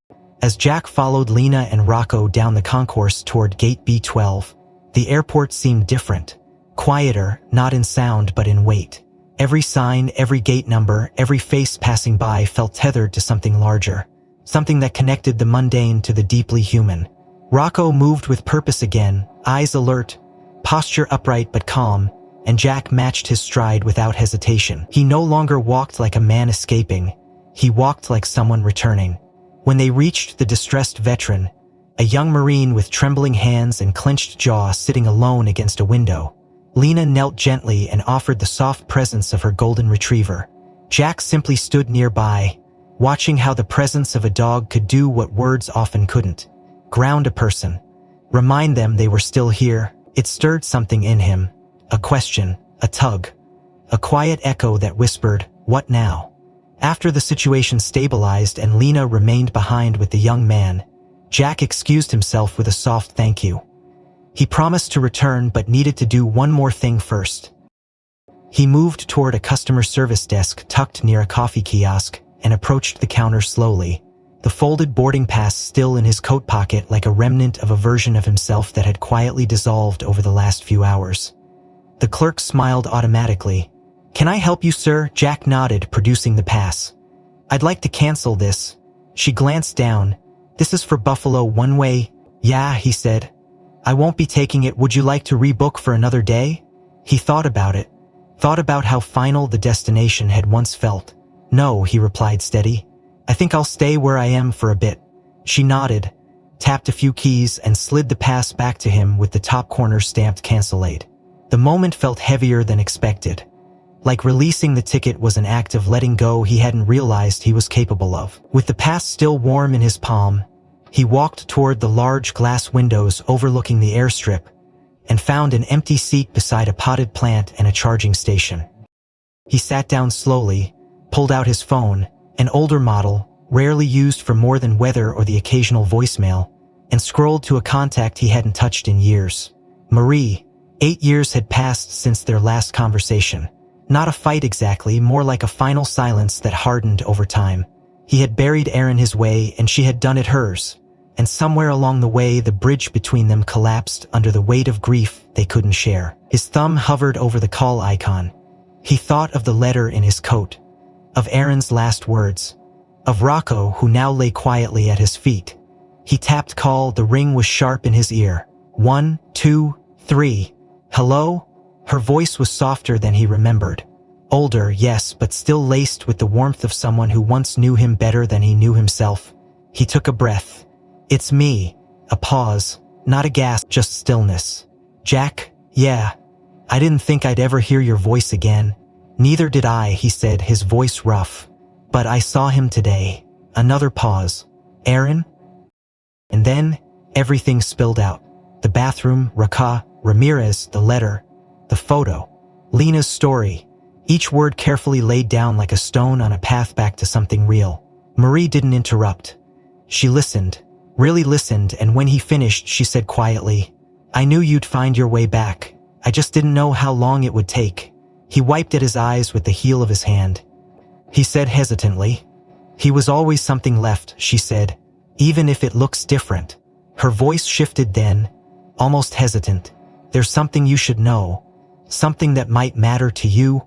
As Jack followed Lena and Rocco down the concourse toward Gate B12, the airport seemed different. Quieter, not in sound but in weight. Every sign, every gate number, every face passing by felt tethered to something larger. Something that connected the mundane to the deeply human. Rocco moved with purpose again, eyes alert, posture upright but calm, and Jack matched his stride without hesitation. He no longer walked like a man escaping. He walked like someone returning. When they reached the distressed veteran, a young Marine with trembling hands and clenched jaw sitting alone against a window, Lena knelt gently and offered the soft presence of her golden retriever. Jack simply stood nearby, watching how the presence of a dog could do what words often couldn't. Ground a person. Remind them they were still here. It stirred something in him. A question, a tug. A quiet echo that whispered, what now? After the situation stabilized and Lena remained behind with the young man, Jack excused himself with a soft thank you. He promised to return but needed to do one more thing first. He moved toward a customer service desk tucked near a coffee kiosk and approached the counter slowly, the folded boarding pass still in his coat pocket like a remnant of a version of himself that had quietly dissolved over the last few hours. The clerk smiled automatically. Can I help you, sir? Jack nodded, producing the pass. I'd like to cancel this. She glanced down. This is for Buffalo one way. Yeah, he said. I won't be taking it. Would you like to rebook for another day? He thought about it. Thought about how final the destination had once felt. No, he replied steady. I think I'll stay where I am for a bit. She nodded, tapped a few keys and slid the pass back to him with the top corner stamped cancellate. The moment felt heavier than expected. Like releasing the ticket was an act of letting go he hadn't realized he was capable of. With the pass still warm in his palm, he walked toward the large glass windows overlooking the airstrip and found an empty seat beside a potted plant and a charging station. He sat down slowly, pulled out his phone, an older model, rarely used for more than weather or the occasional voicemail, and scrolled to a contact he hadn't touched in years. Marie. 8 years had passed since their last conversation. Not a fight exactly, more like a final silence that hardened over time. He had buried Erin his way and she had done it hers. And somewhere along the way, the bridge between them collapsed under the weight of grief they couldn't share. His thumb hovered over the call icon. He thought of the letter in his coat, of Erin's last words, of Rocco who now lay quietly at his feet. He tapped call, the ring was sharp in his ear. 1, 2, 3. Hello? Her voice was softer than he remembered. Older, yes, but still laced with the warmth of someone who once knew him better than he knew himself. He took a breath. It's me. A pause. Not a gasp, just stillness. Jack? Yeah. I didn't think I'd ever hear your voice again. Neither did I, he said, his voice rough. But I saw him today. Another pause. Erin? And then, everything spilled out. The bathroom, Raka, Ramirez, the letter, the photo, Lena's story, each word carefully laid down like a stone on a path back to something real. Marie didn't interrupt. She listened, really listened, and when he finished, she said quietly, I knew you'd find your way back. I just didn't know how long it would take. He wiped at his eyes with the heel of his hand. He said hesitantly, he was always something left, she said, even if it looks different. Her voice shifted then. almost hesitant. "There's something you should know. Something that might matter to you."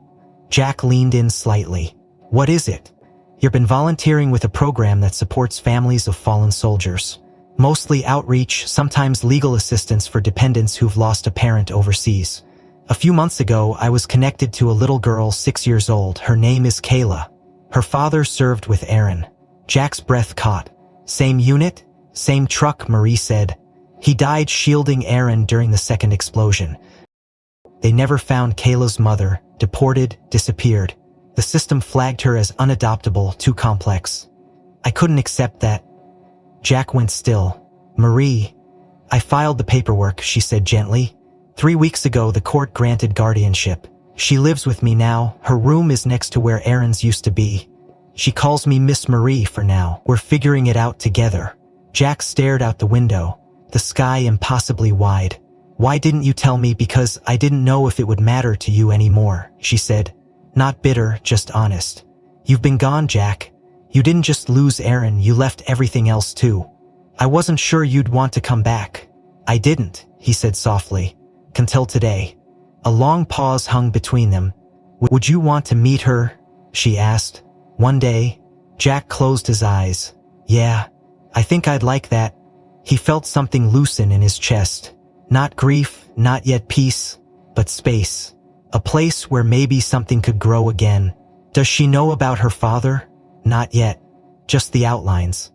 Jack leaned in slightly. "What is it?" "You've been volunteering with a program that supports families of fallen soldiers. Mostly outreach, sometimes legal assistance for dependents who've lost a parent overseas. A few months ago, I was connected to a little girl 6 years old. Her name is Kayla. Her father served with Aaron." Jack's breath caught. "Same unit? Same truck," Marie said. "He died shielding Aaron during the second explosion. They never found Kayla's mother, deported, disappeared. The system flagged her as unadoptable, too complex. I couldn't accept that." Jack went still. "Marie, I filed the paperwork," she said gently. "3 weeks ago, the court granted guardianship. She lives with me now. Her room is next to where Aaron's used to be. She calls me Miss Marie for now. We're figuring it out together." Jack stared out the window, the sky impossibly wide. "Why didn't you tell me?" "Because I didn't know if it would matter to you anymore," she said. Not bitter, just honest. "You've been gone, Jack. You didn't just lose Aaron, you left everything else too. I wasn't sure you'd want to come back." "I didn't," he said softly. "Until today." A long pause hung between them. "Would you want to meet her?" she asked. "One day?" Jack closed his eyes. "Yeah, I think I'd like that." He felt something loosen in his chest. Not grief, not yet peace, but space. A place where maybe something could grow again. "Does she know about her father?" "Not yet. Just the outlines.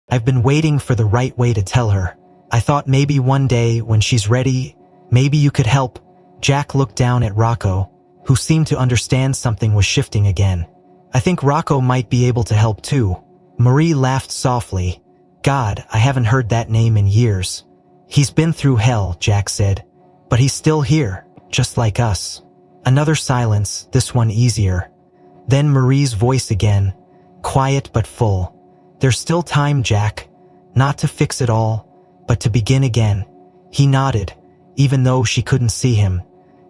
I've been waiting for the right way to tell her. I thought maybe one day, when she's ready, maybe you could help." Jack looked down at Rocco, who seemed to understand something was shifting again. "I think Rocco might be able to help too." Marie laughed softly. "God, I haven't heard that name in years." "He's been through hell," Jack said. "But he's still here, just like us." Another silence, this one easier. Then Marie's voice again, quiet but full. "There's still time, Jack. Not to fix it all, but to begin again." He nodded, even though she couldn't see him.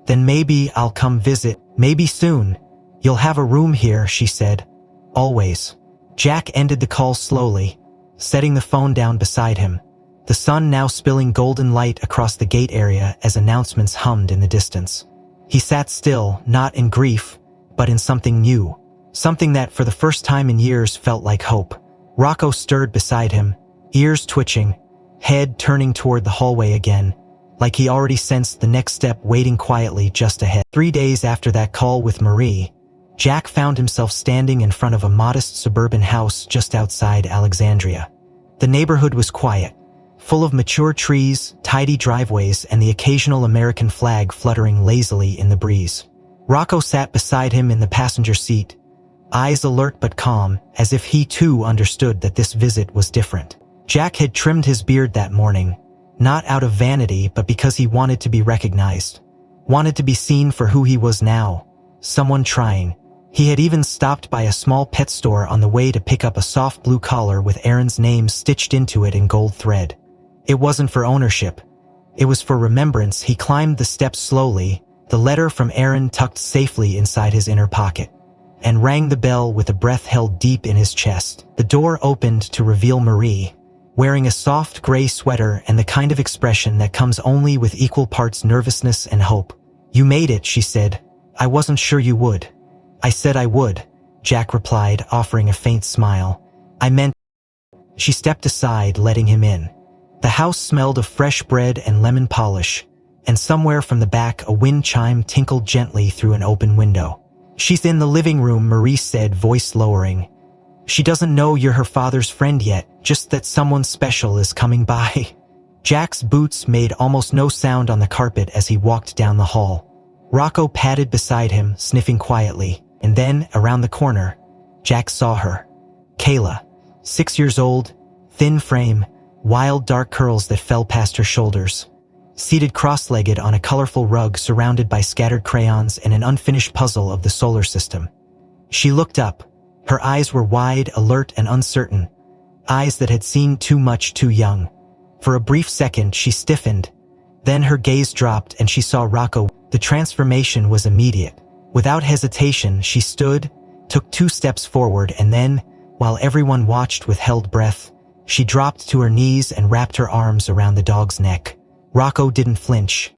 "Then maybe I'll come visit, maybe soon. You'll have a room here," she said. "Always." Jack ended the call slowly, setting the phone down beside him. The sun now spilling golden light across the gate area as announcements hummed in the distance. He sat still, not in grief, but in something new. Something that for the first time in years felt like hope. Rocco stirred beside him, ears twitching, head turning toward the hallway again, like he already sensed the next step waiting quietly just ahead. 3 days after that call with Marie, Jack found himself standing in front of a modest suburban house just outside Alexandria. The neighborhood was quiet, full of mature trees, tidy driveways, and the occasional American flag fluttering lazily in the breeze. Rocco sat beside him in the passenger seat, eyes alert but calm, as if he too understood that this visit was different. Jack had trimmed his beard that morning, not out of vanity but because he wanted to be recognized, wanted to be seen for who he was now, someone trying. He had even stopped by a small pet store on the way to pick up a soft blue collar with Aaron's name stitched into it in gold thread. It wasn't for ownership. It was for remembrance. He climbed the steps slowly, the letter from Aaron tucked safely inside his inner pocket, and rang the bell with a breath held deep in his chest. The door opened to reveal Marie, wearing a soft gray sweater and the kind of expression that comes only with equal parts nervousness and hope. "You made it," she said. "I wasn't sure you would." "I said I would," Jack replied, offering a faint smile. "I meant—" She stepped aside, letting him in. The house smelled of fresh bread and lemon polish, and somewhere from the back a wind chime tinkled gently through an open window. "She's in the living room," Marie said, voice lowering. "She doesn't know you're her father's friend yet, just that someone special is coming by." Jack's boots made almost no sound on the carpet as he walked down the hall. Rocco padded beside him, sniffing quietly, and then, around the corner, Jack saw her. Kayla, 6 years old, thin frame, wild dark curls that fell past her shoulders. Seated cross-legged on a colorful rug surrounded by scattered crayons and an unfinished puzzle of the solar system. She looked up. Her eyes were wide, alert, and uncertain. Eyes that had seen too much too young. For a brief second, she stiffened. Then her gaze dropped and she saw Rocco. The transformation was immediate. Without hesitation, she stood, took 2 steps forward, and then, while everyone watched with held breath, she dropped to her knees and wrapped her arms around the dog's neck. Rocco didn't flinch.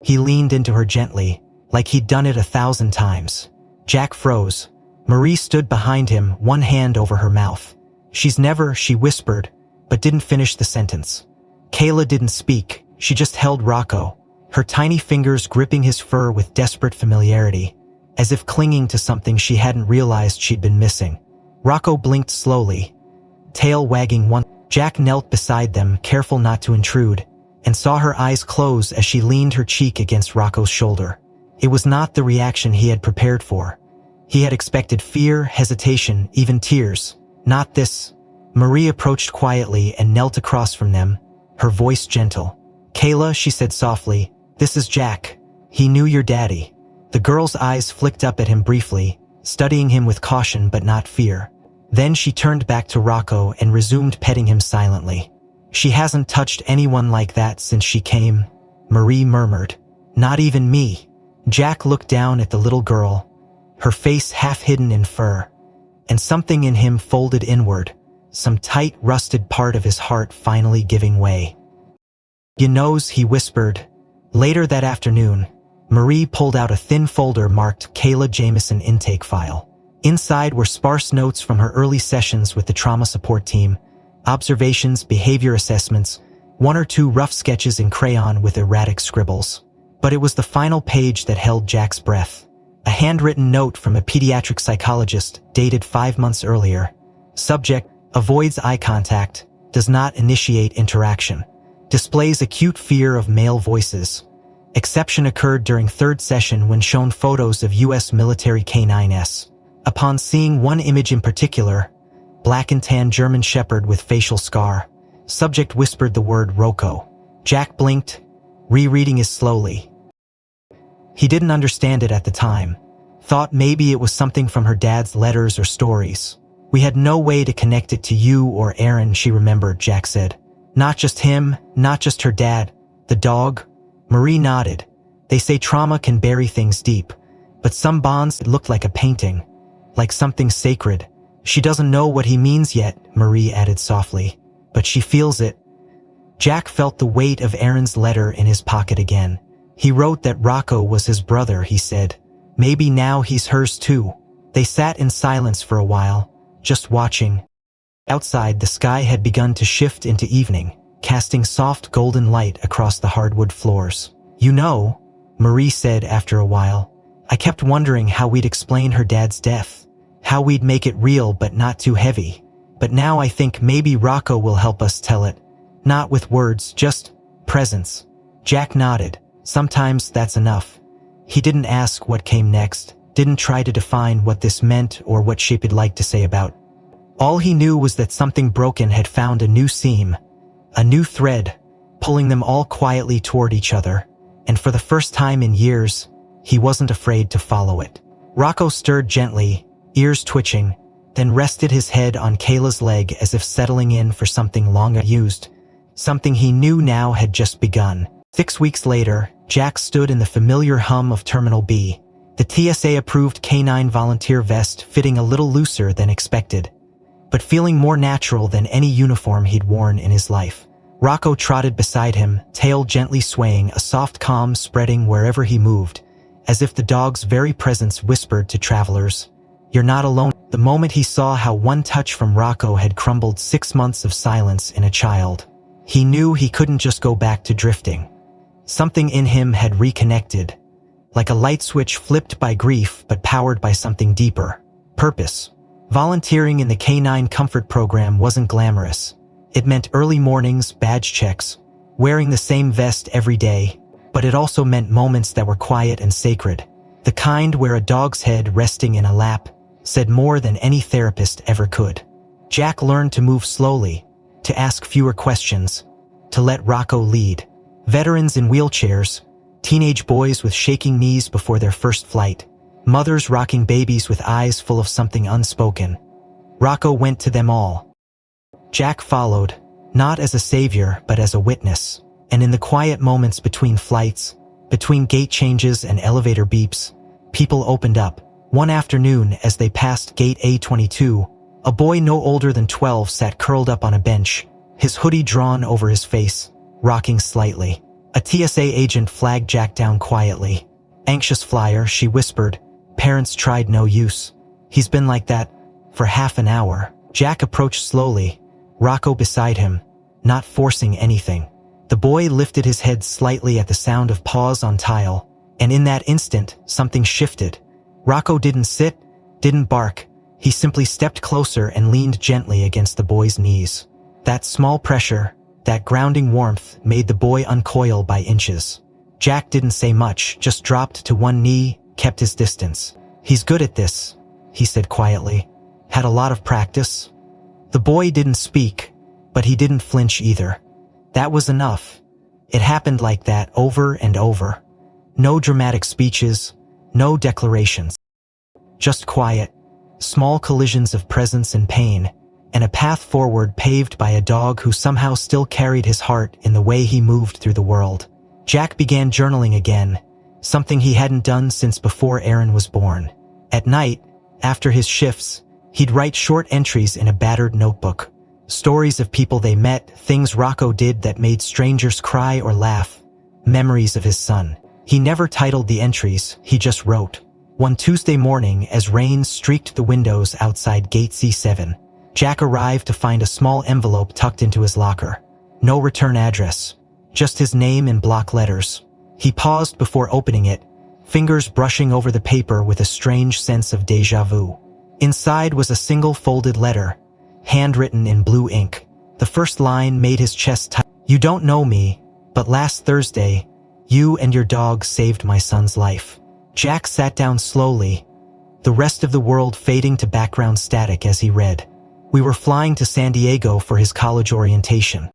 He leaned into her gently, like he'd done it 1,000 times. Jack froze. Marie stood behind him, one hand over her mouth. She whispered, but didn't finish the sentence. Kayla didn't speak, she just held Rocco, her tiny fingers gripping his fur with desperate familiarity, as if clinging to something she hadn't realized she'd been missing. Rocco blinked slowly, tail wagging once. Jack knelt beside them, careful not to intrude, and saw her eyes close as she leaned her cheek against Rocco's shoulder. It was not the reaction he had prepared for. He had expected fear, hesitation, even tears. Not this. Marie approached quietly and knelt across from them, her voice gentle. "Kayla," she said softly, "this is Jack. He knew your daddy." The girl's eyes flicked up at him briefly, studying him with caution but not fear. Then she turned back to Rocco and resumed petting him silently. "She hasn't touched anyone like that since she came," Marie murmured. "Not even me." Jack looked down at the little girl, her face half hidden in fur, and something in him folded inward, some tight, rusted part of his heart finally giving way. "You knows," he whispered. Later that afternoon, Marie pulled out a thin folder marked Kayla Jamison intake file. Inside were sparse notes from her early sessions with the trauma support team, observations, behavior assessments, one or two rough sketches in crayon with erratic scribbles. But it was the final page that held Jack's breath. A handwritten note from a pediatric psychologist dated 5 months earlier. Subject: avoids eye contact, does not initiate interaction, displays acute fear of male voices. Exception occurred during 3rd session when shown photos of U.S. military K9s. Upon seeing one image in particular, black and tan German Shepherd with facial scar, subject whispered the word Rocco. Jack blinked, rereading it slowly. He didn't understand it at the time. Thought maybe it was something from her dad's letters or stories. "We had no way to connect it to you or Aaron," she remembered, Jack said. "Not just him, not just her dad. The dog?" Marie nodded. "They say trauma can bury things deep, but some bonds looked like a painting, like something sacred. She doesn't know what he means yet," Marie added softly, "but she feels it." Jack felt the weight of Aaron's letter in his pocket again. He wrote that Rocco was his brother, he said. Maybe now he's hers too. They sat in silence for a while, just watching. Outside, the sky had begun to shift into evening, casting soft golden light across the hardwood floors. "You know," Marie said after a while, "I kept wondering how we'd explain her dad's death, how we'd make it real but not too heavy. But now I think maybe Rocco will help us tell it. Not with words, just presence." Jack nodded. Sometimes that's enough. He didn't ask what came next, didn't try to define what this meant or what she'd like to say about. All he knew was that something broken had found a new seam, a new thread, pulling them all quietly toward each other, and for the first time in years, he wasn't afraid to follow it. Rocco stirred gently, ears twitching, then rested his head on Kayla's leg as if settling in for something long unused, something he knew now had just begun. 6 weeks later, Jack stood in the familiar hum of Terminal B, the TSA-approved K9 volunteer vest fitting a little looser than expected, but feeling more natural than any uniform he'd worn in his life. Rocco trotted beside him, tail gently swaying, a soft calm spreading wherever he moved, as if the dog's very presence whispered to travelers, "You're not alone." The moment he saw how one touch from Rocco had crumbled 6 months of silence in a child, he knew he couldn't just go back to drifting. Something in him had reconnected, like a light switch flipped by grief but powered by something deeper. Purpose. Volunteering in the K9 Comfort Program wasn't glamorous. It meant early mornings, badge checks, wearing the same vest every day, but it also meant moments that were quiet and sacred, the kind where a dog's head resting in a lap said more than any therapist ever could. Jack learned to move slowly, to ask fewer questions, to let Rocco lead. Veterans in wheelchairs, teenage boys with shaking knees before their first flight, mothers rocking babies with eyes full of something unspoken. Rocco went to them all. Jack followed, not as a savior but as a witness, and in the quiet moments between flights, between gate changes and elevator beeps, people opened up. One afternoon, as they passed gate A22, a boy no older than 12 sat curled up on a bench, his hoodie drawn over his face, rocking slightly. A TSA agent flagged Jack down quietly. "Anxious flyer," she whispered. "Parents tried, no use. He's been like that for half an hour." Jack approached slowly, Rocco beside him, not forcing anything. The boy lifted his head slightly at the sound of paws on tile, and in that instant, something shifted. Rocco didn't sit, didn't bark. He simply stepped closer and leaned gently against the boy's knees. That small pressure, that grounding warmth, made the boy uncoil by inches. Jack didn't say much, just dropped to one knee, kept his distance. "He's good at this," he said quietly. "Had a lot of practice." The boy didn't speak, but he didn't flinch either. That was enough. It happened like that over and over. No dramatic speeches, no declarations. Just quiet, small collisions of presence and pain, and a path forward paved by a dog who somehow still carried his heart in the way he moved through the world. Jack began journaling again, something he hadn't done since before Aaron was born. At night, after his shifts, he'd write short entries in a battered notebook. Stories of people they met, things Rocco did that made strangers cry or laugh, memories of his son. He never titled the entries, he just wrote. One Tuesday morning, as rain streaked the windows outside Gate C7, Jack arrived to find a small envelope tucked into his locker. No return address, just his name in block letters. He paused before opening it, fingers brushing over the paper with a strange sense of déjà vu. Inside was a single folded letter, handwritten in blue ink. The first line made his chest tight. "You don't know me, but last Thursday, you and your dog saved my son's life." Jack sat down slowly, the rest of the world fading to background static as he read. "We were flying to San Diego for his college orientation.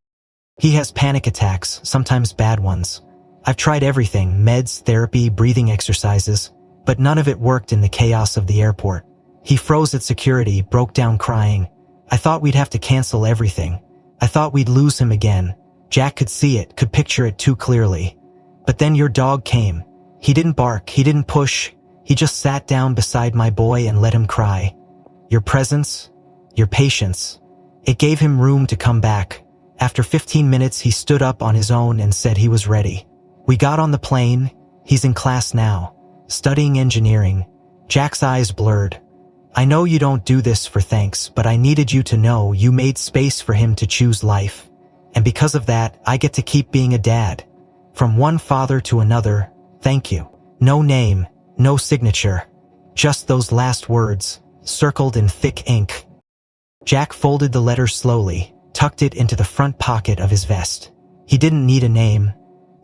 He has panic attacks, sometimes bad ones. I've tried everything, meds, therapy, breathing exercises, but none of it worked in the chaos of the airport. He froze at security, broke down crying. I thought we'd have to cancel everything. I thought we'd lose him again." Jack could see it, could picture it too clearly. "But then your dog came. He didn't bark, he didn't push. He just sat down beside my boy and let him cry. Your presence, your patience. It gave him room to come back. After 15 minutes, he stood up on his own and said he was ready. We got on the plane. He's in class now, studying engineering." Jack's eyes blurred. "I know you don't do this for thanks, but I needed you to know you made space for him to choose life. And because of that, I get to keep being a dad. From one father to another, thank you." No name, no signature. Just those last words, circled in thick ink. Jack folded the letter slowly, tucked it into the front pocket of his vest. He didn't need a name.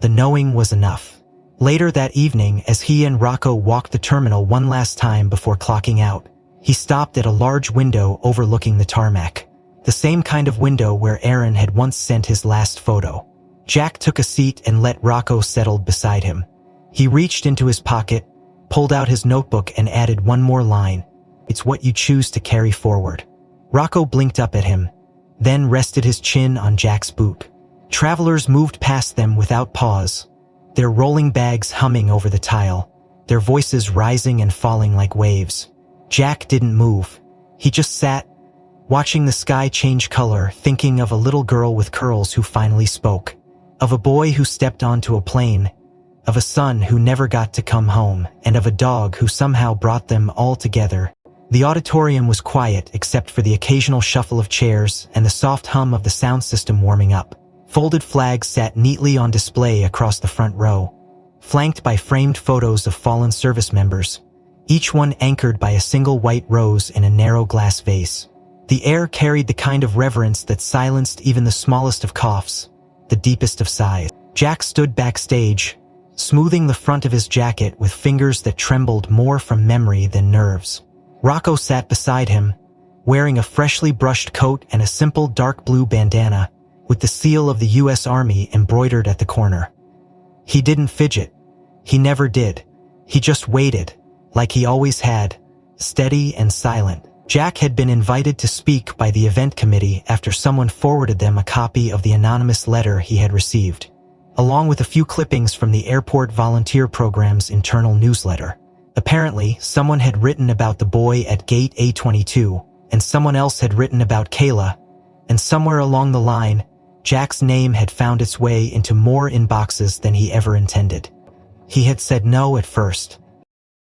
The knowing was enough. Later that evening, as he and Rocco walked the terminal one last time before clocking out, he stopped at a large window overlooking the tarmac. The same kind of window where Aaron had once sent his last photo. Jack took a seat and let Rocco settle beside him. He reached into his pocket, pulled out his notebook and added one more line. "It's what you choose to carry forward." Rocco blinked up at him, then rested his chin on Jack's boot. Travelers moved past them without pause, their rolling bags humming over the tile, their voices rising and falling like waves. Jack didn't move. He just sat, watching the sky change color, thinking of a little girl with curls who finally spoke, of a boy who stepped onto a plane, of a son who never got to come home, and of a dog who somehow brought them all together. The auditorium was quiet except for the occasional shuffle of chairs and the soft hum of the sound system warming up. Folded flags sat neatly on display across the front row, flanked by framed photos of fallen service members, each one anchored by a single white rose in a narrow glass vase. The air carried the kind of reverence that silenced even the smallest of coughs, the deepest of sighs. Jack stood backstage, smoothing the front of his jacket with fingers that trembled more from memory than nerves. Rocco sat beside him, wearing a freshly brushed coat and a simple dark blue bandana, with the seal of the U.S. Army embroidered at the corner. He didn't fidget. He never did. He just waited, like he always had, steady and silent. Jack had been invited to speak by the event committee after someone forwarded them a copy of the anonymous letter he had received, along with a few clippings from the airport volunteer program's internal newsletter. Apparently, someone had written about the boy at Gate A22, and someone else had written about Kayla, and somewhere along the line, Jack's name had found its way into more inboxes than he ever intended. He had said no at first.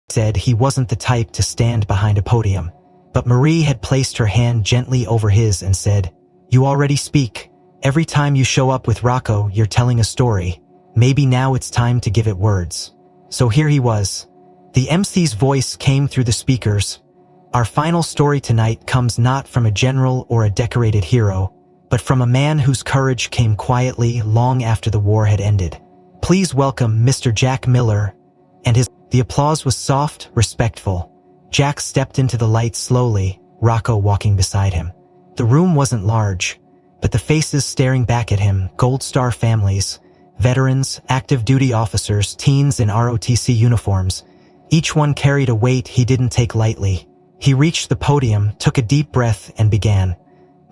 Said he wasn't the type to stand behind a podium. But Marie had placed her hand gently over his and said, "You already speak. Every time you show up with Rocco, you're telling a story. Maybe now it's time to give it words." So here he was. The MC's voice came through the speakers. "Our final story tonight comes not from a general or a decorated hero, but from a man whose courage came quietly long after the war had ended. Please welcome Mr. Jack Miller and his..." The applause was soft, respectful. Jack stepped into the light slowly, Rocco walking beside him. The room wasn't large, but the faces staring back at him, Gold Star families, veterans, active duty officers, teens in ROTC uniforms, each one carried a weight he didn't take lightly. He reached the podium, took a deep breath, and began.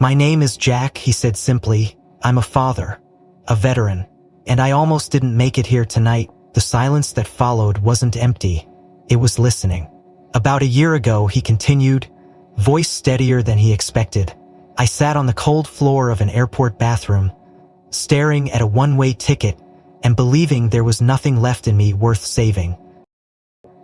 "My name is Jack," he said simply. "I'm a father, a veteran, and I almost didn't make it here tonight." The silence that followed wasn't empty. It was listening. "About a year ago," he continued, voice steadier than he expected, "I sat on the cold floor of an airport bathroom, staring at a one-way ticket and believing there was nothing left in me worth saving.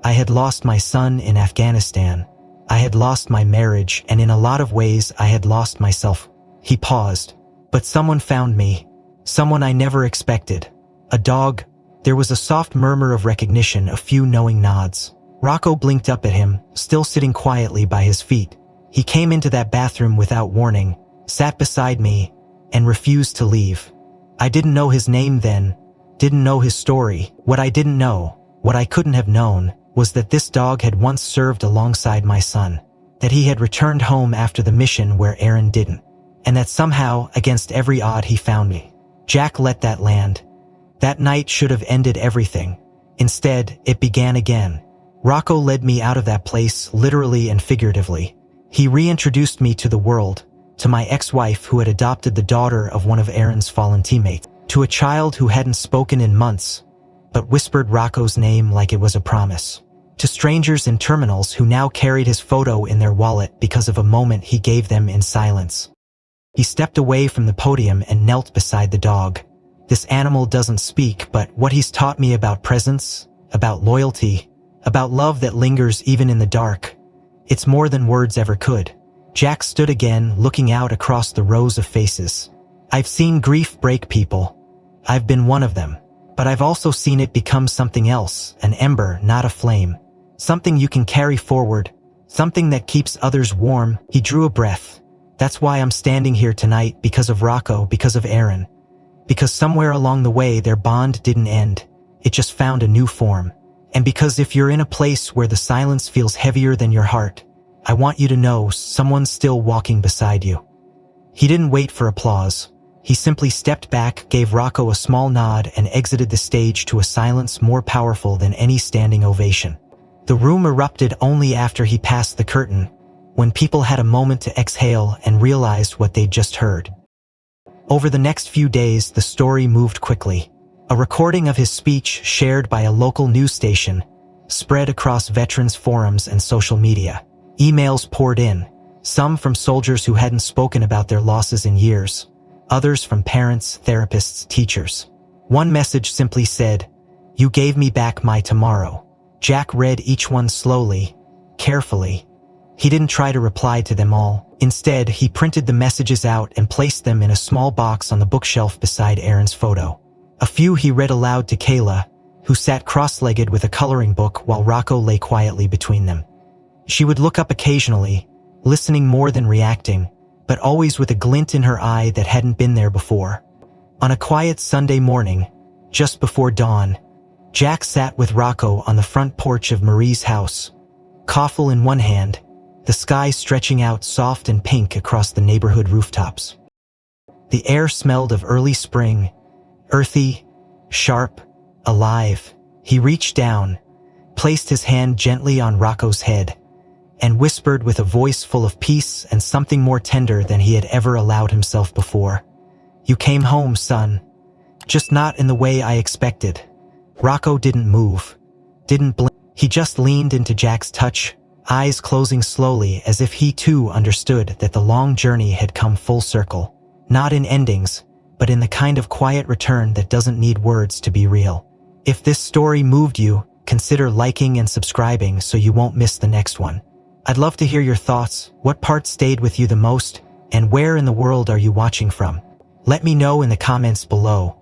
I had lost my son in Afghanistan. I had lost my marriage, and in a lot of ways I had lost myself." He paused. "But someone found me. Someone I never expected. A dog." There was a soft murmur of recognition, a few knowing nods. Rocco blinked up at him, still sitting quietly by his feet. He came into that bathroom without warning, sat beside me, and refused to leave. I didn't know his name then, didn't know his story. What I didn't know, what I couldn't have known, was that this dog had once served alongside my son, that he had returned home after the mission where Aaron didn't, and that somehow, against every odd, he found me. Jack let that land. That night should have ended everything. Instead, it began again. Rocco led me out of that place, literally and figuratively. He reintroduced me to the world, to my ex-wife who had adopted the daughter of one of Aaron's fallen teammates, to a child who hadn't spoken in months, but whispered Rocco's name like it was a promise, to strangers in terminals who now carried his photo in their wallet because of a moment he gave them in silence. He stepped away from the podium and knelt beside the dog. This animal doesn't speak, but what he's taught me about presence, about loyalty, about love that lingers even in the dark, it's more than words ever could. Jack stood again, looking out across the rows of faces. I've seen grief break people. I've been one of them. But I've also seen it become something else, an ember, not a flame. Something you can carry forward, something that keeps others warm. He drew a breath. That's why I'm standing here tonight, because of Rocco, because of Aaron. Because somewhere along the way their bond didn't end, it just found a new form. And because if you're in a place where the silence feels heavier than your heart, I want you to know someone's still walking beside you." He didn't wait for applause. He simply stepped back, gave Rocco a small nod, and exited the stage to a silence more powerful than any standing ovation. The room erupted only after he passed the curtain, when people had a moment to exhale and realized what they'd just heard. Over the next few days, the story moved quickly. A recording of his speech, shared by a local news station, spread across veterans forums and social media. Emails poured in, some from soldiers who hadn't spoken about their losses in years, others from parents, therapists, teachers. One message simply said, "You gave me back my tomorrow." Jack read each one slowly, carefully. He didn't try to reply to them all. Instead, he printed the messages out and placed them in a small box on the bookshelf beside Aaron's photo. A few he read aloud to Kayla, who sat cross-legged with a coloring book while Rocco lay quietly between them. She would look up occasionally, listening more than reacting, but always with a glint in her eye that hadn't been there before. On a quiet Sunday morning, just before dawn, Jack sat with Rocco on the front porch of Marie's house, coffle in one hand, the sky stretching out soft and pink across the neighborhood rooftops. The air smelled of early spring, earthy, sharp, alive. He reached down, placed his hand gently on Rocco's head, and whispered with a voice full of peace and something more tender than he had ever allowed himself before. "You came home, son. Just not in the way I expected." Rocco didn't move, didn't blink. He just leaned into Jack's touch, eyes closing slowly as if he too understood that the long journey had come full circle. Not in endings, but in the kind of quiet return that doesn't need words to be real. If this story moved you, consider liking and subscribing so you won't miss the next one. I'd love to hear your thoughts. What part stayed with you the most? And where in the world are you watching from? Let me know in the comments below.